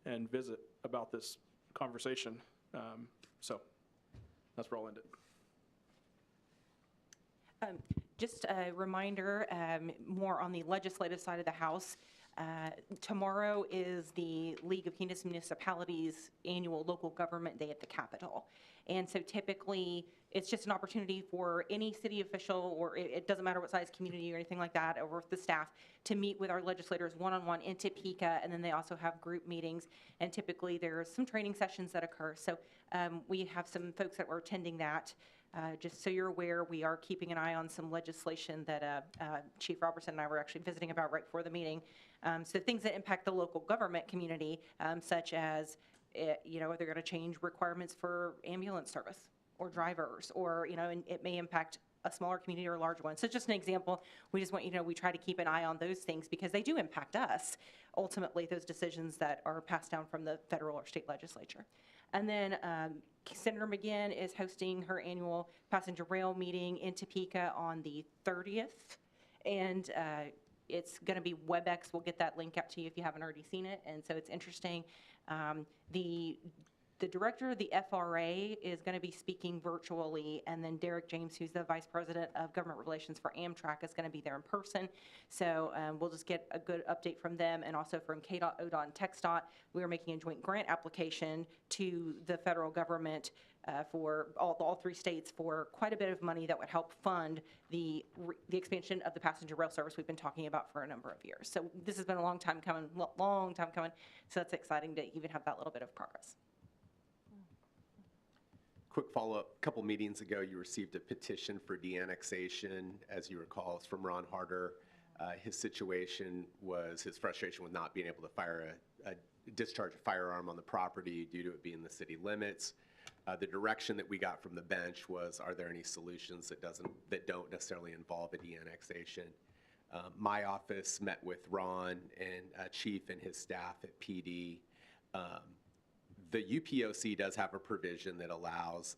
Speaker 3: and visit about this conversation. So that's where I'll end it.
Speaker 19: Just a reminder, more on the legislative side of the House. Tomorrow is the League of Kansas Municipalities annual local government day at the Capitol. And so typically, it's just an opportunity for any city official, or it doesn't matter what size community or anything like that, or the staff, to meet with our legislators one-on-one in Topeka, and then they also have group meetings, and typically there's some training sessions that occur. So we have some folks that were attending that. Just so you're aware, we are keeping an eye on some legislation that Chief Robertson and I were actually visiting about right before the meeting. So things that impact the local government community, such as, are they going to change requirements for ambulance service or drivers, or, and it may impact a smaller community or a larger one. So just an example, we just want you to know we try to keep an eye on those things because they do impact us, ultimately, those decisions that are passed down from the federal or state legislature. And then Senator McGinn is hosting her annual passenger rail meeting in Topeka on the 30th. And it's going to be WebEx. We'll get that link out to you if you haven't already seen it. And so it's interesting. The director of the FRA is going to be speaking virtually, and then Derek James, who's the Vice President of Government Relations for Amtrak, is going to be there in person. So we'll just get a good update from them, and also from KDOT, ODOT, and TxDOT. We are making a joint grant application to the federal government for all 3 states for quite a bit of money that would help fund the expansion of the passenger rail service we've been talking about for a number of years. So this has been a long time coming. So that's exciting to even have that little bit of progress.
Speaker 8: Quick follow-up, a couple meetings ago, you received a petition for de-annexation. As you recall, it's from Ron Harder. His situation was his frustration with not being able to discharge a firearm on the property due to it being the city limits. The direction that we got from the bench was, are there any solutions that don't necessarily involve a de-annexation? My office met with Ron and Chief and his staff at PD. The UPOC does have a provision that allows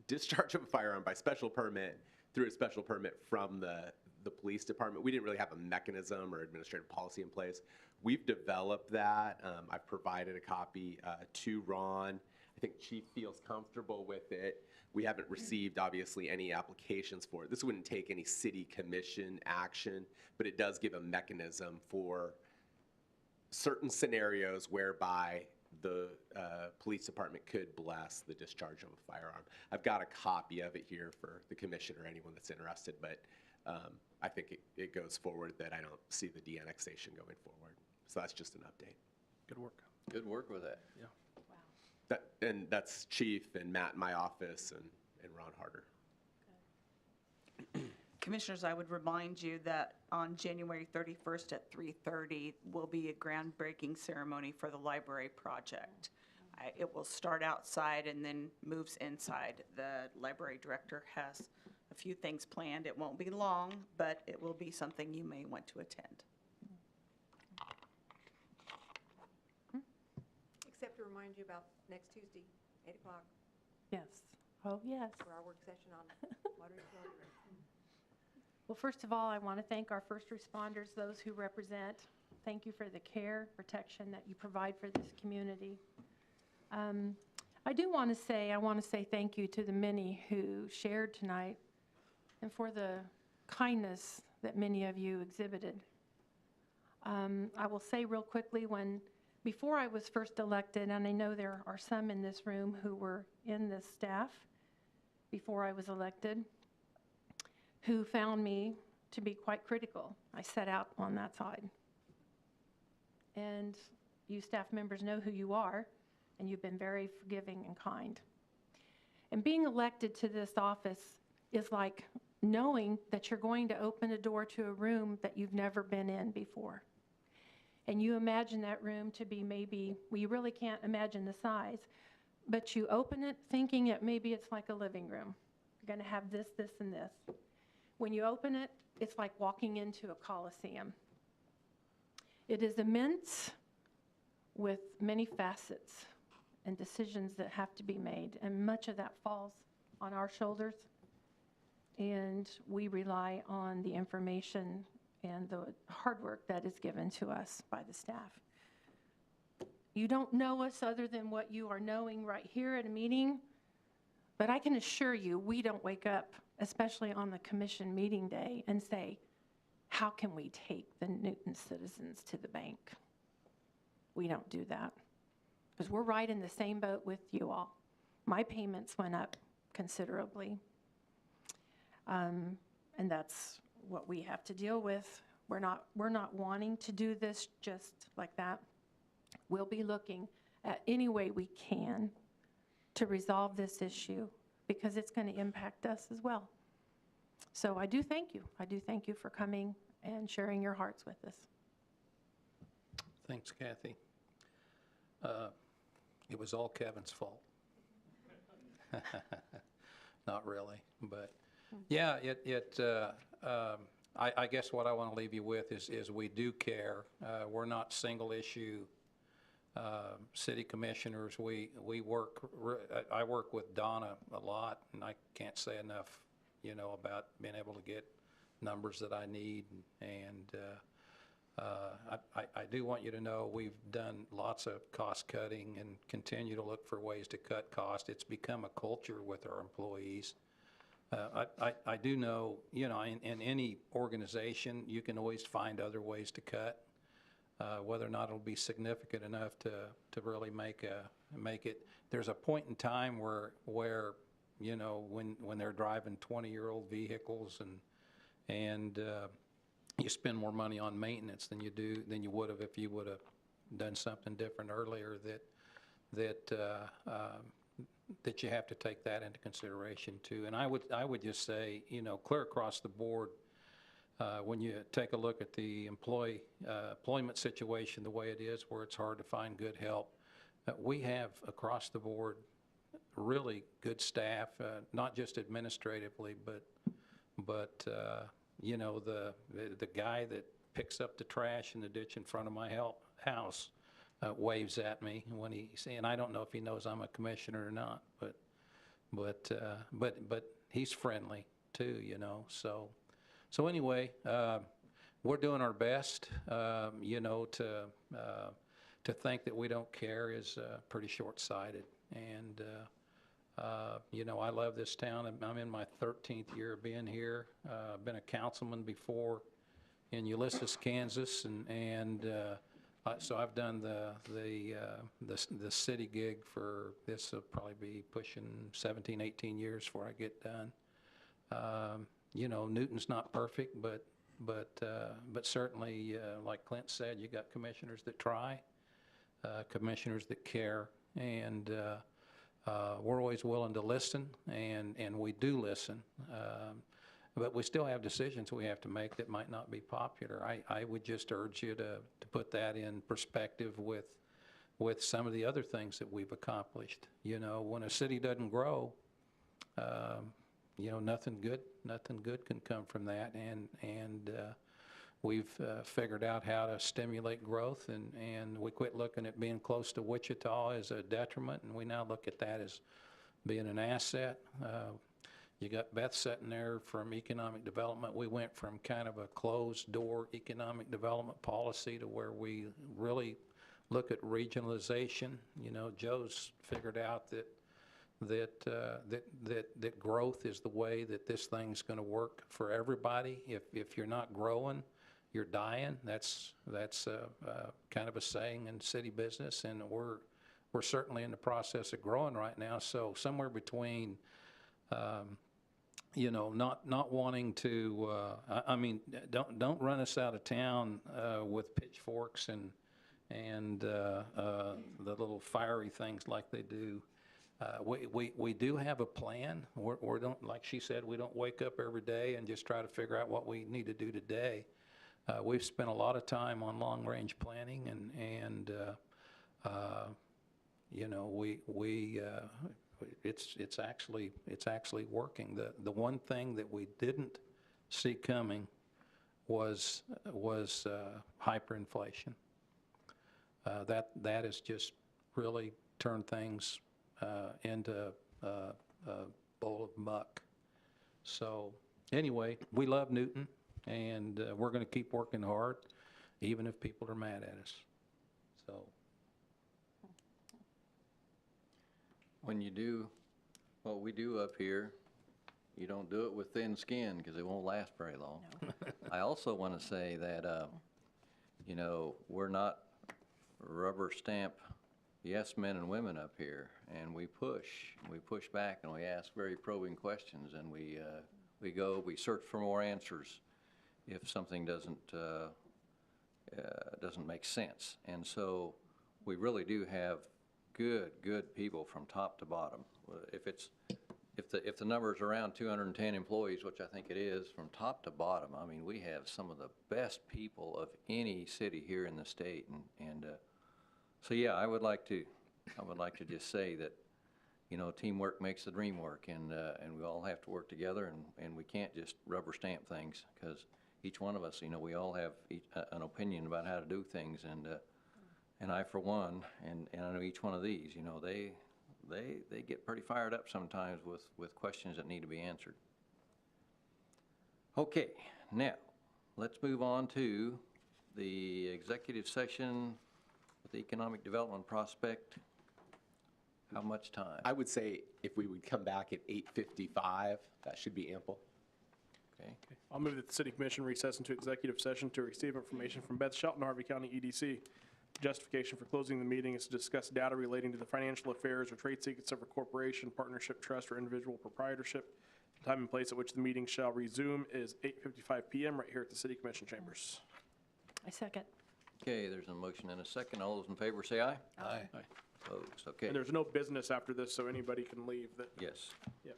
Speaker 8: discharge of a firearm by special permit through a special permit from the police department. We didn't really have a mechanism or administrative policy in place. We've developed that. I've provided a copy to Ron. I think Chief feels comfortable with it. We haven't received, obviously, any applications for it. This wouldn't take any city commission action, but it does give a mechanism for certain scenarios whereby the police department could bless the discharge of a firearm. I've got a copy of it here for the commission or anyone that's interested, but I think it goes forward that I don't see the de-annexation going forward. So that's just an update.
Speaker 3: Good work.
Speaker 1: Good work with that.
Speaker 3: Yeah.
Speaker 8: And that's Chief and Matt in my office and Ron Harder.
Speaker 6: Commissioners, I would remind you that on January 31st at 3:30 will be a groundbreaking ceremony for the library project. It will start outside and then moves inside. The library director has a few things planned. It won't be long, but it will be something you may want to attend.
Speaker 20: Except to remind you about next Tuesday, 8 o'clock,
Speaker 4: Yes. Oh, yes.
Speaker 20: for our work session on water utility.
Speaker 4: Well, first of all, I want to thank our first responders, those who represent. Thank you for the care, protection that you provide for this community. I want to say thank you to the many who shared tonight and for the kindness that many of you exhibited. I will say real quickly, before I was first elected, and I know there are some in this room who were in this staff before I was elected, who found me to be quite critical. I set out on that side. And you staff members know who you are, and you've been very forgiving and kind. And being elected to this office is like knowing that you're going to open a door to a room that you've never been in before. And you imagine that room to be you really can't imagine the size, but you open it thinking maybe it's like a living room. You're going to have this, this, and this. When you open it, it's like walking into a coliseum. It is immense with many facets and decisions that have to be made, and much of that falls on our shoulders, and we rely on the information and the hard work that is given to us by the staff. You don't know us other than what you are knowing right here at a meeting, but I can assure you we don't wake up, especially on the commission meeting day, and say, how can we take the Newton citizens to the bank? We don't do that, because we're right in the same boat with you all. My payments went up considerably, and that's what we have to deal with. We're not wanting to do this just like that. We'll be looking at any way we can to resolve this issue, because it's going to impact us as well. So I do thank you. I do thank you for coming and sharing your hearts with us.
Speaker 2: Thanks, Kathy. It was all Kevin's fault. Not really, but yeah, I guess what I want to leave you with is we do care. We're not single issue city commissioners. I work with Donna a lot, and I can't say enough, about being able to get numbers that I need. And I do want you to know we've done lots of cost cutting and continue to look for ways to cut cost. It's become a culture with our employees. I do know, in any organization, you can always find other ways to cut. Whether or not it'll be significant enough to really make it. There's a point in time where when they're driving 20-year-old vehicles and you spend more money on maintenance than you would have if you would have done something different earlier. That you have to take that into consideration too. And I would just say, clear across the board. When you take a look at the employment situation the way it is, where it's hard to find good help, we have across the board really good staff, not just administratively, but the guy that picks up the trash in the ditch in front of my house waves at me when and I don't know if he knows I'm a commissioner or not, but he's friendly too, So anyway, we're doing our best. To think that we don't care is pretty short-sighted. And I love this town. I'm in my 13th year of being here. I've been a councilman before in Ulysses, Kansas, so I've done the city gig for this will probably be pushing 17, 18 years before I get done. Newton's not perfect, but certainly, like Clint said, you got commissioners that try, commissioners that care, and we're always willing to listen, and we do listen. But we still have decisions we have to make that might not be popular. I would just urge you to put that in perspective with with some of the other things that we've accomplished. You know, when a city doesn't grow, you know, nothing good can come from that. And we've figured out how to stimulate growth, and we quit looking at being close to Wichita as a detriment, and we now look at that as being an asset. You got Beth sitting there from economic development. We went from kind of a closed-door economic development policy to where we really look at regionalization. You know, Joe's figured out that growth is the way that this thing's going to work for everybody. If you're not growing, you're dying. That's kind of a saying in city business, and we're certainly in the process of growing right now. So somewhere between, you know, not wanting to, I mean, don't run us out of town with pitchforks and the little fiery things like they do. We do have a plan. We don't, like she said, we don't wake up every day and just try to figure out what we need to do today. We've spent a lot of time on long-range planning, and you know, it's actually working. The one thing that we didn't see coming was hyperinflation. That has just really turned things into a bowl of muck. So anyway, we love Newton, and we're going to keep working hard, even if people are mad at us. So
Speaker 1: When you do what we do up here, you don't do it with thin skin because it won't last very long. I also want to say that, you know, we're not rubber stamp yes men and women up here, and we push back, and we ask very probing questions, and we search for more answers if something doesn't make sense. And so we really do have good people from top to bottom. If the number's around 210 employees, which I think it is, from top to bottom, I mean, we have some of the best people of any city here in the state. And so yeah, I would like to just say that, you know, teamwork makes the dream work, and we all have to work together, and we can't just rubber stamp things, because each one of us, you know, we all have an opinion about how to do things, and I for one, and I know each one of these, you know, they get pretty fired up sometimes with questions that need to be answered. Okay, now let's move on to the executive session with the economic development prospect. How much time?
Speaker 8: I would say if we would come back at 8:55, that should be ample.
Speaker 1: Okay.
Speaker 3: I'll move that the city commission recess into executive session to receive information from Beth Shelton, Harvey County EDC. Justification for closing the meeting is to discuss data relating to the financial affairs or trade secrets of a corporation, partnership, trust, or individual proprietorship. The time and place at which the meeting shall resume is 8:55 p.m. right here at the city commission chambers.
Speaker 4: I second.
Speaker 1: Okay, there's a motion and a second. All those in favor say aye.
Speaker 3: Aye.
Speaker 1: Opposed, okay.
Speaker 3: And there's no business after this, so anybody can leave.
Speaker 1: Yes.
Speaker 3: Yep.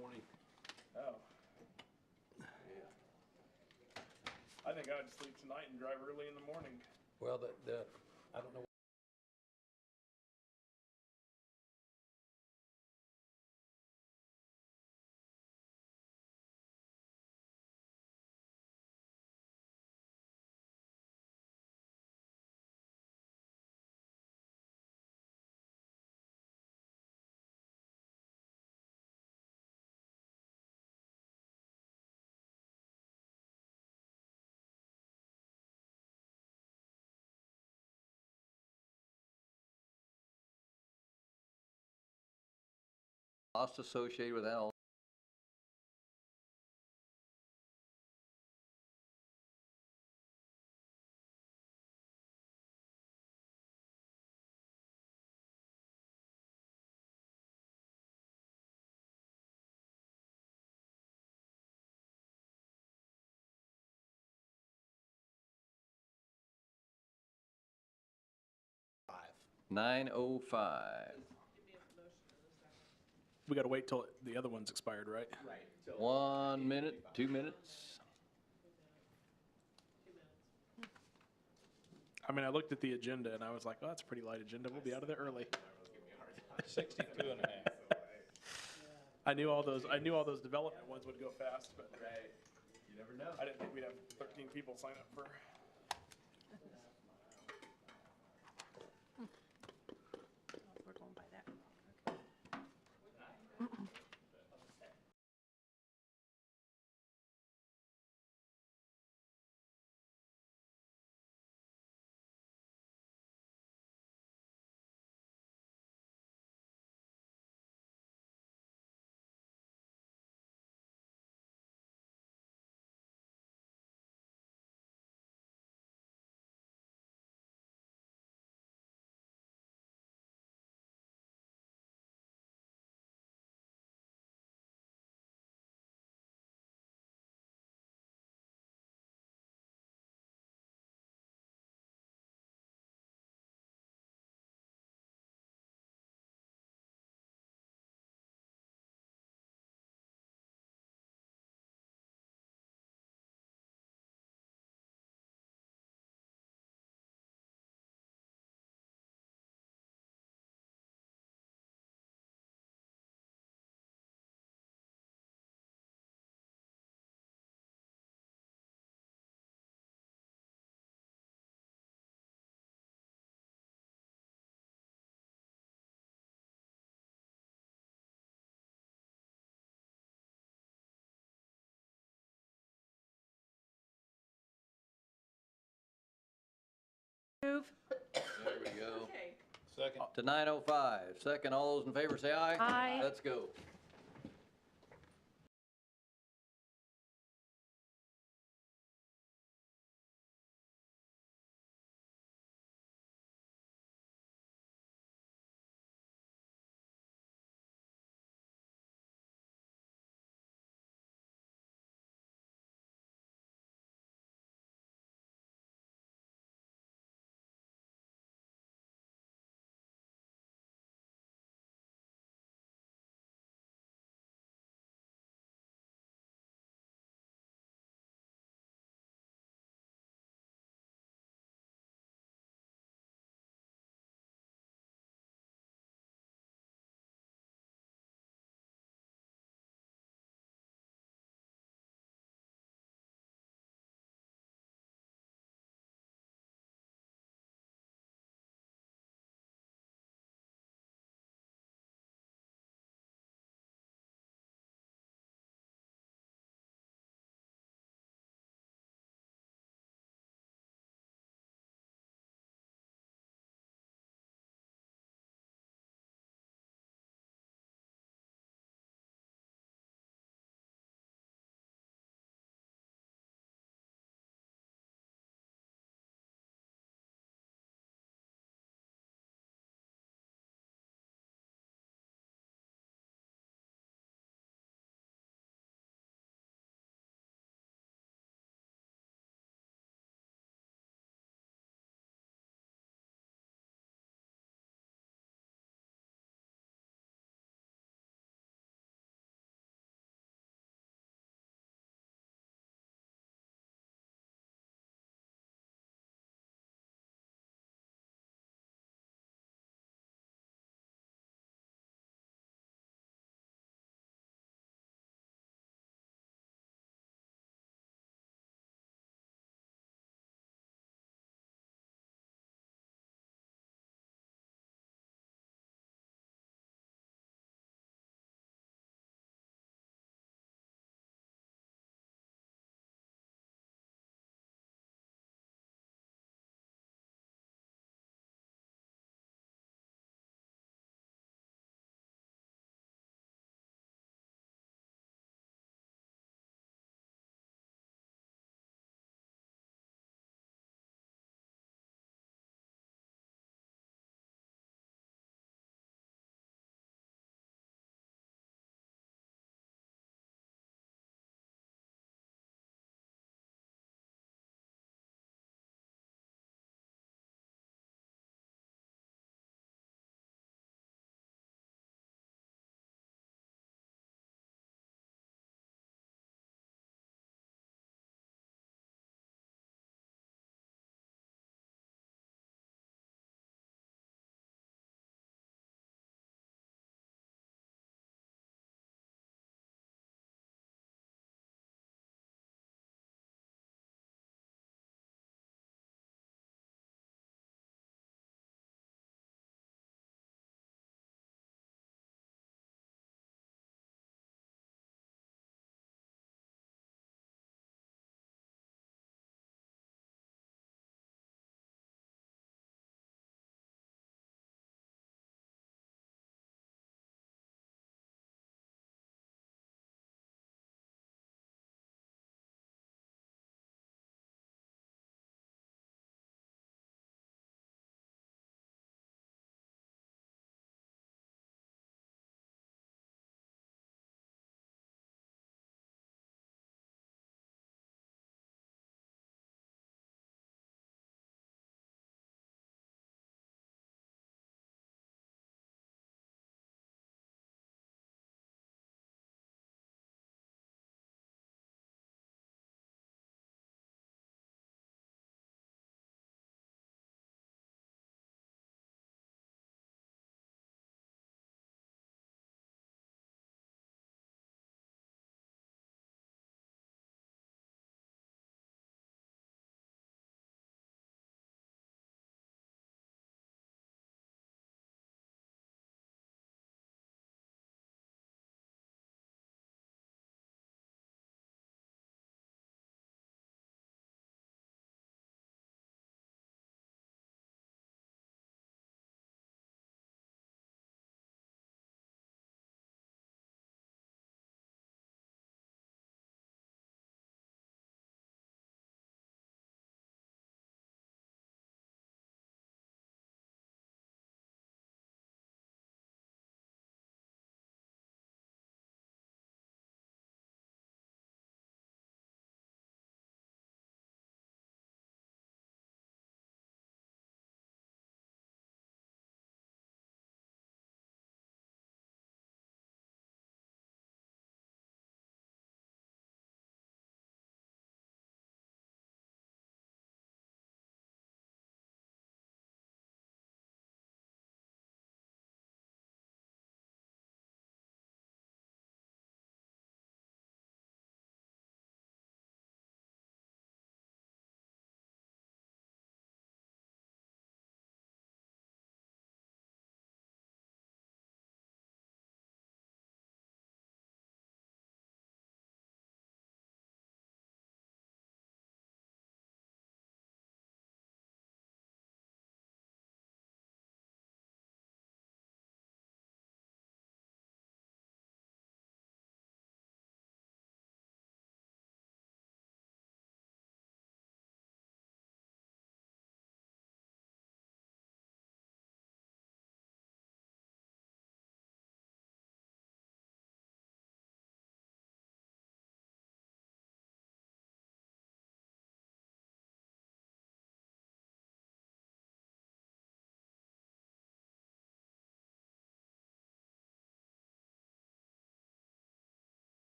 Speaker 3: morning. Oh. I think I would sleep tonight and drive early in the morning.
Speaker 2: Well, I don't know.
Speaker 1: Cost associated with that.
Speaker 8: Five.
Speaker 1: 9:05.
Speaker 3: We gotta wait till the other one's expired, right?
Speaker 8: Right.
Speaker 1: 1 minute, 2 minutes.
Speaker 3: I mean, I looked at the agenda and I was like, oh, that's a pretty light agenda. We'll be out of there early.
Speaker 2: 62 and a half.
Speaker 3: I knew all those development ones would go fast, but
Speaker 8: You never know.
Speaker 3: I didn't think we'd have 13 people sign up for.
Speaker 19: We're going by that.
Speaker 1: There we go.
Speaker 2: Second.
Speaker 1: To 9:05. Second, all those in favor say aye.
Speaker 4: Aye.
Speaker 1: Let's go.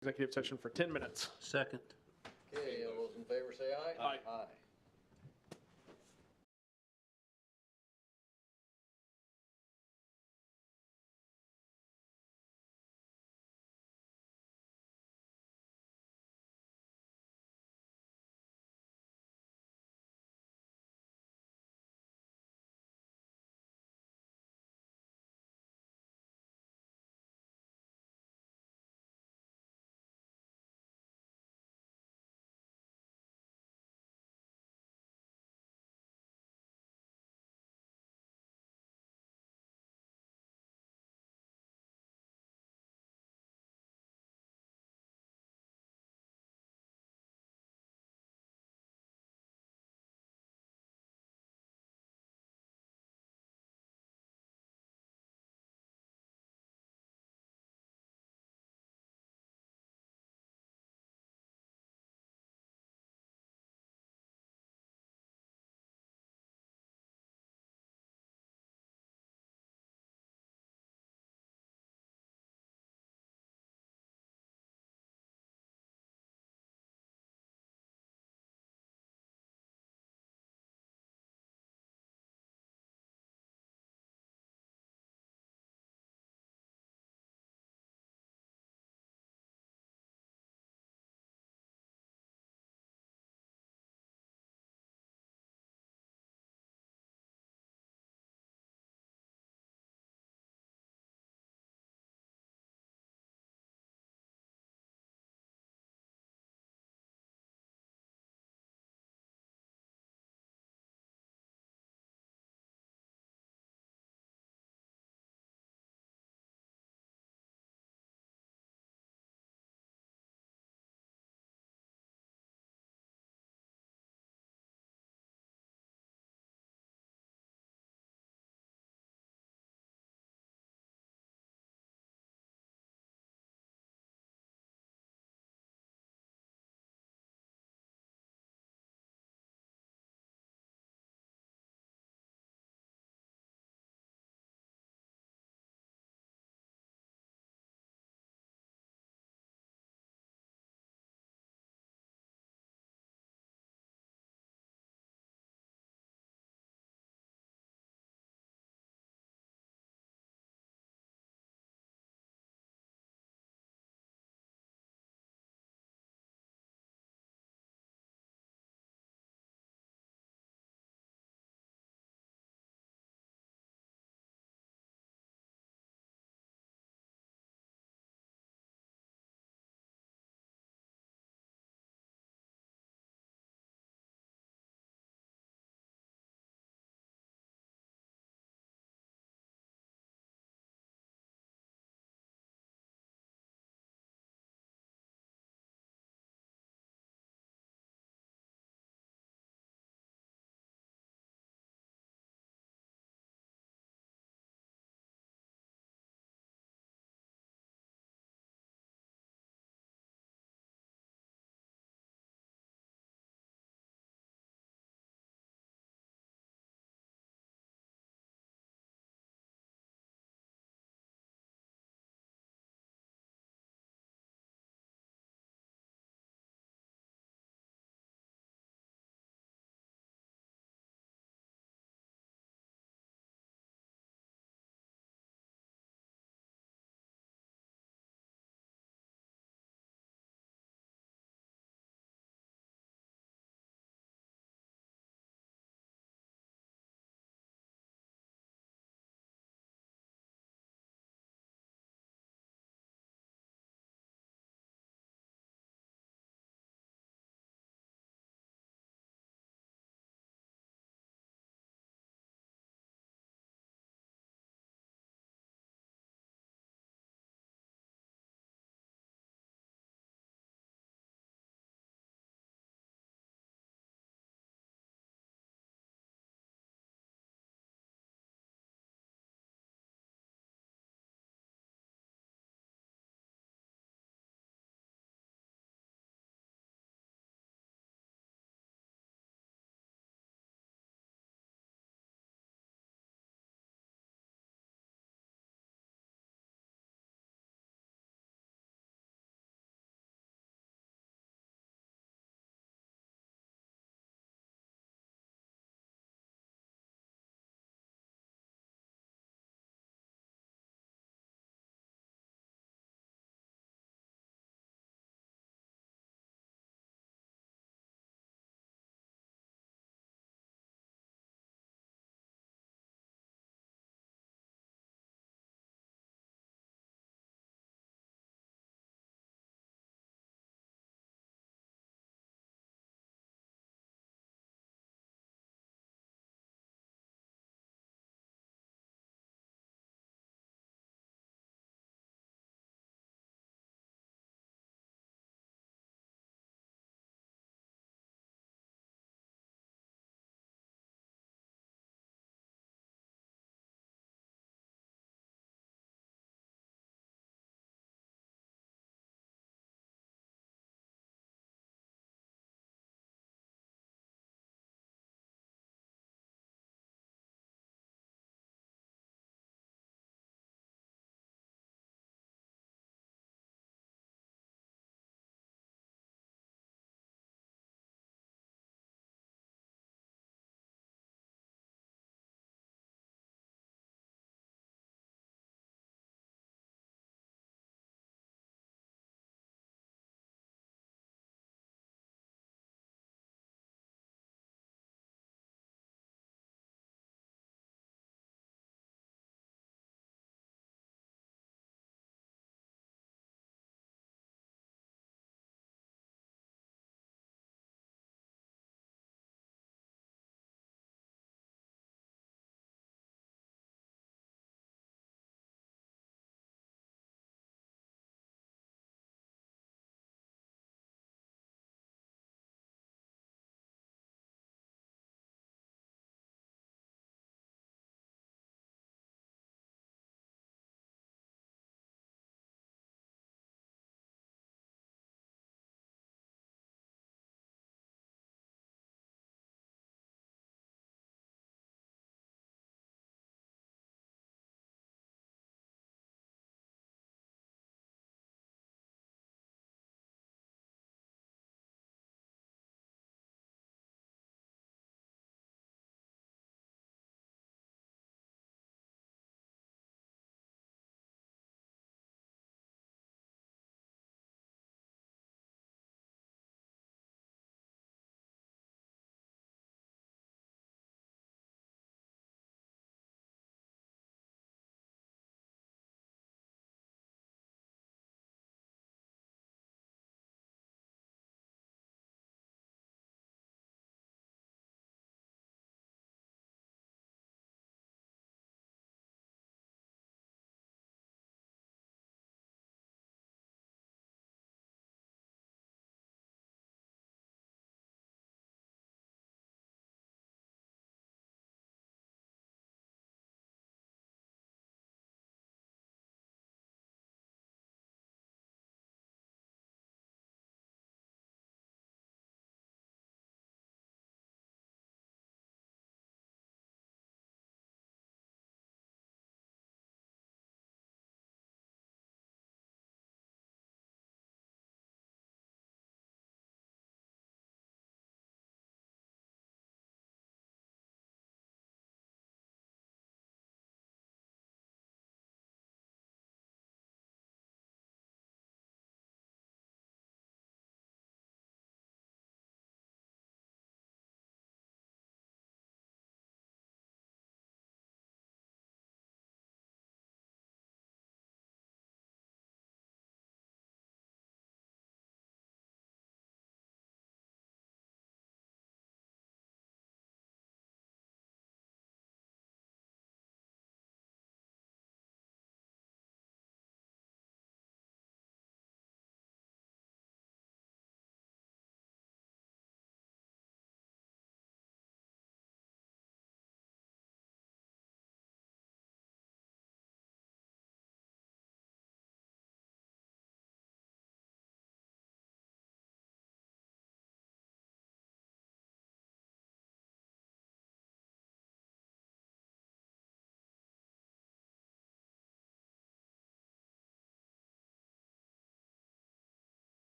Speaker 3: executive session for 10 minutes.
Speaker 2: Second.
Speaker 1: Okay, all those in favor say aye.
Speaker 3: Aye.
Speaker 1: Aye.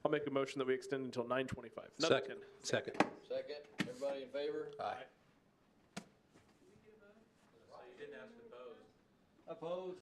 Speaker 3: I'll make a motion that we extend until 9:25.
Speaker 2: Second. Second.
Speaker 1: Second, everybody in favor?
Speaker 2: Aye.
Speaker 1: Opposed?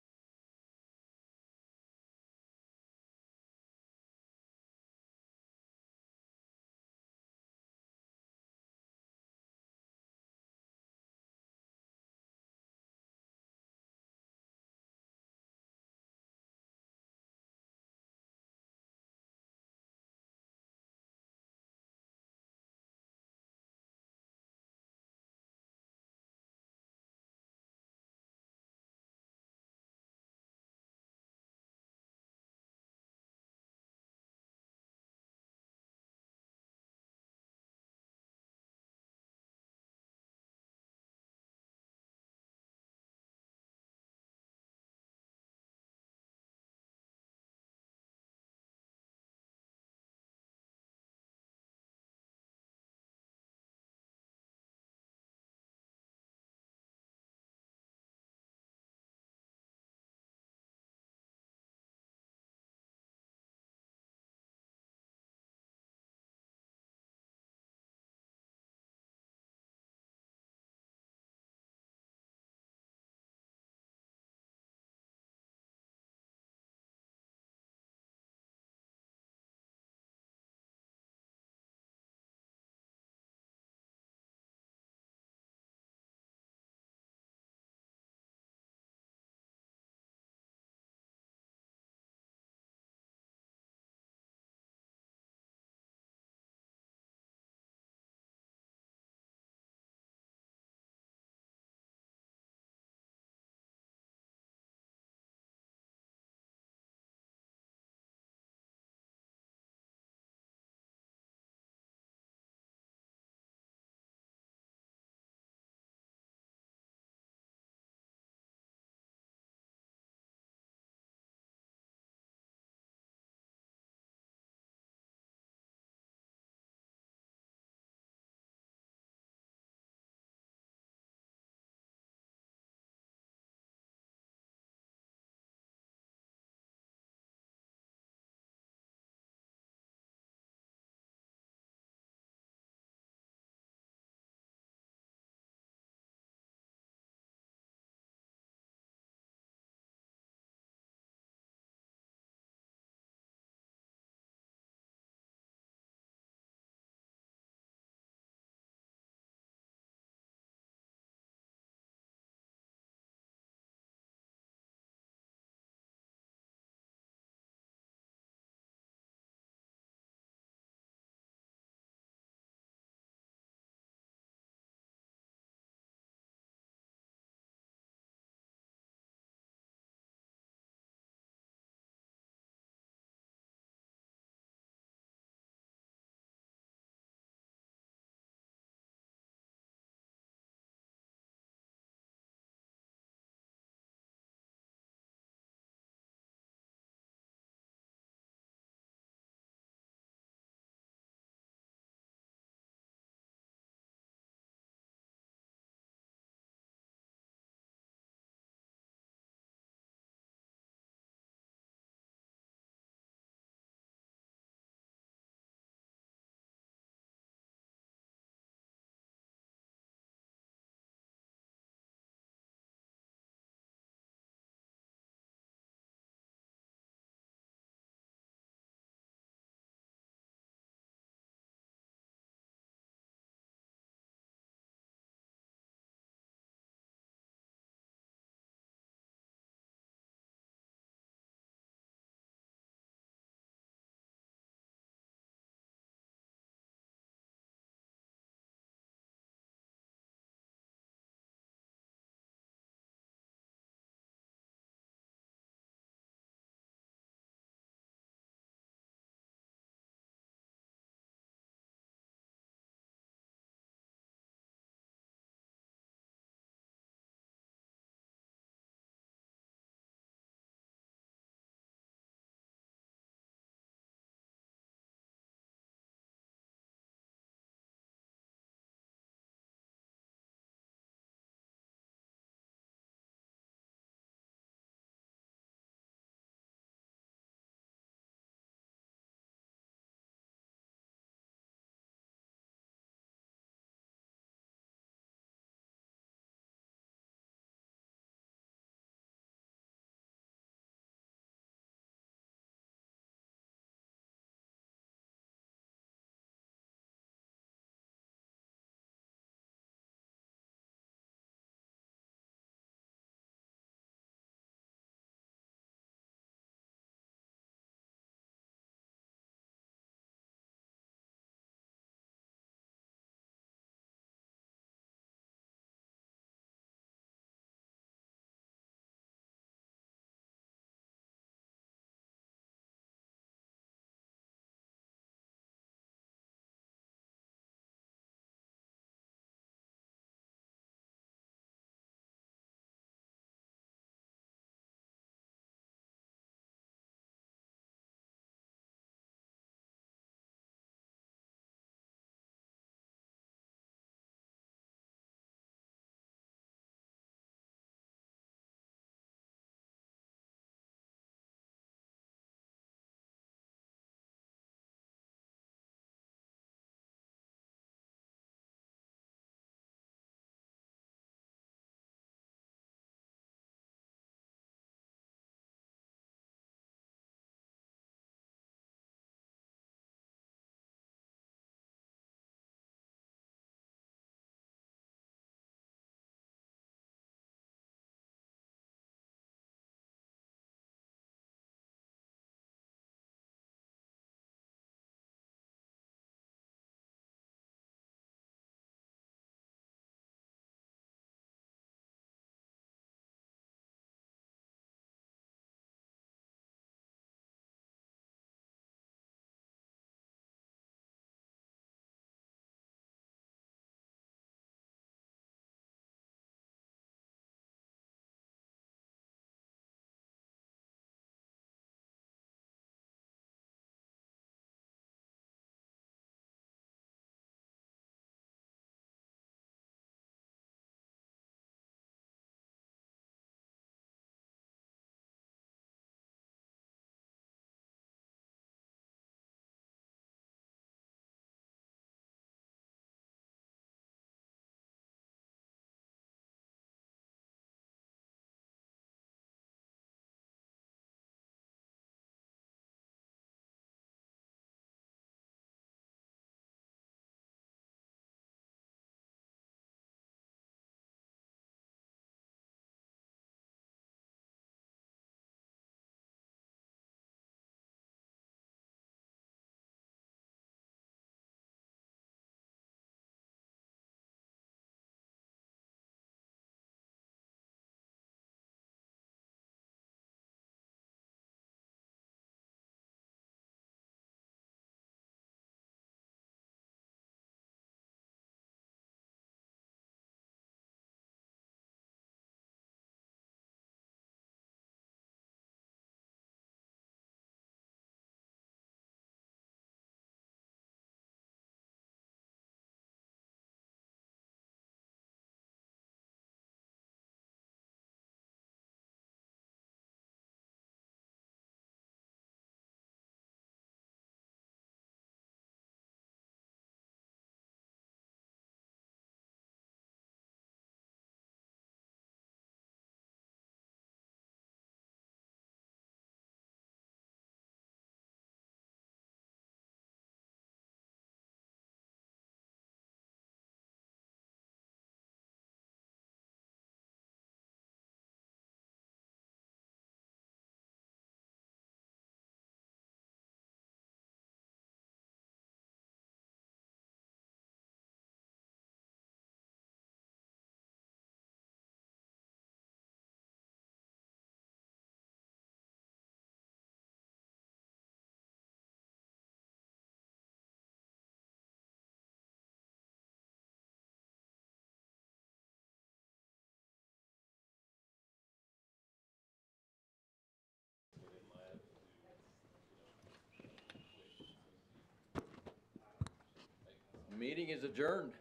Speaker 1: Meeting is adjourned.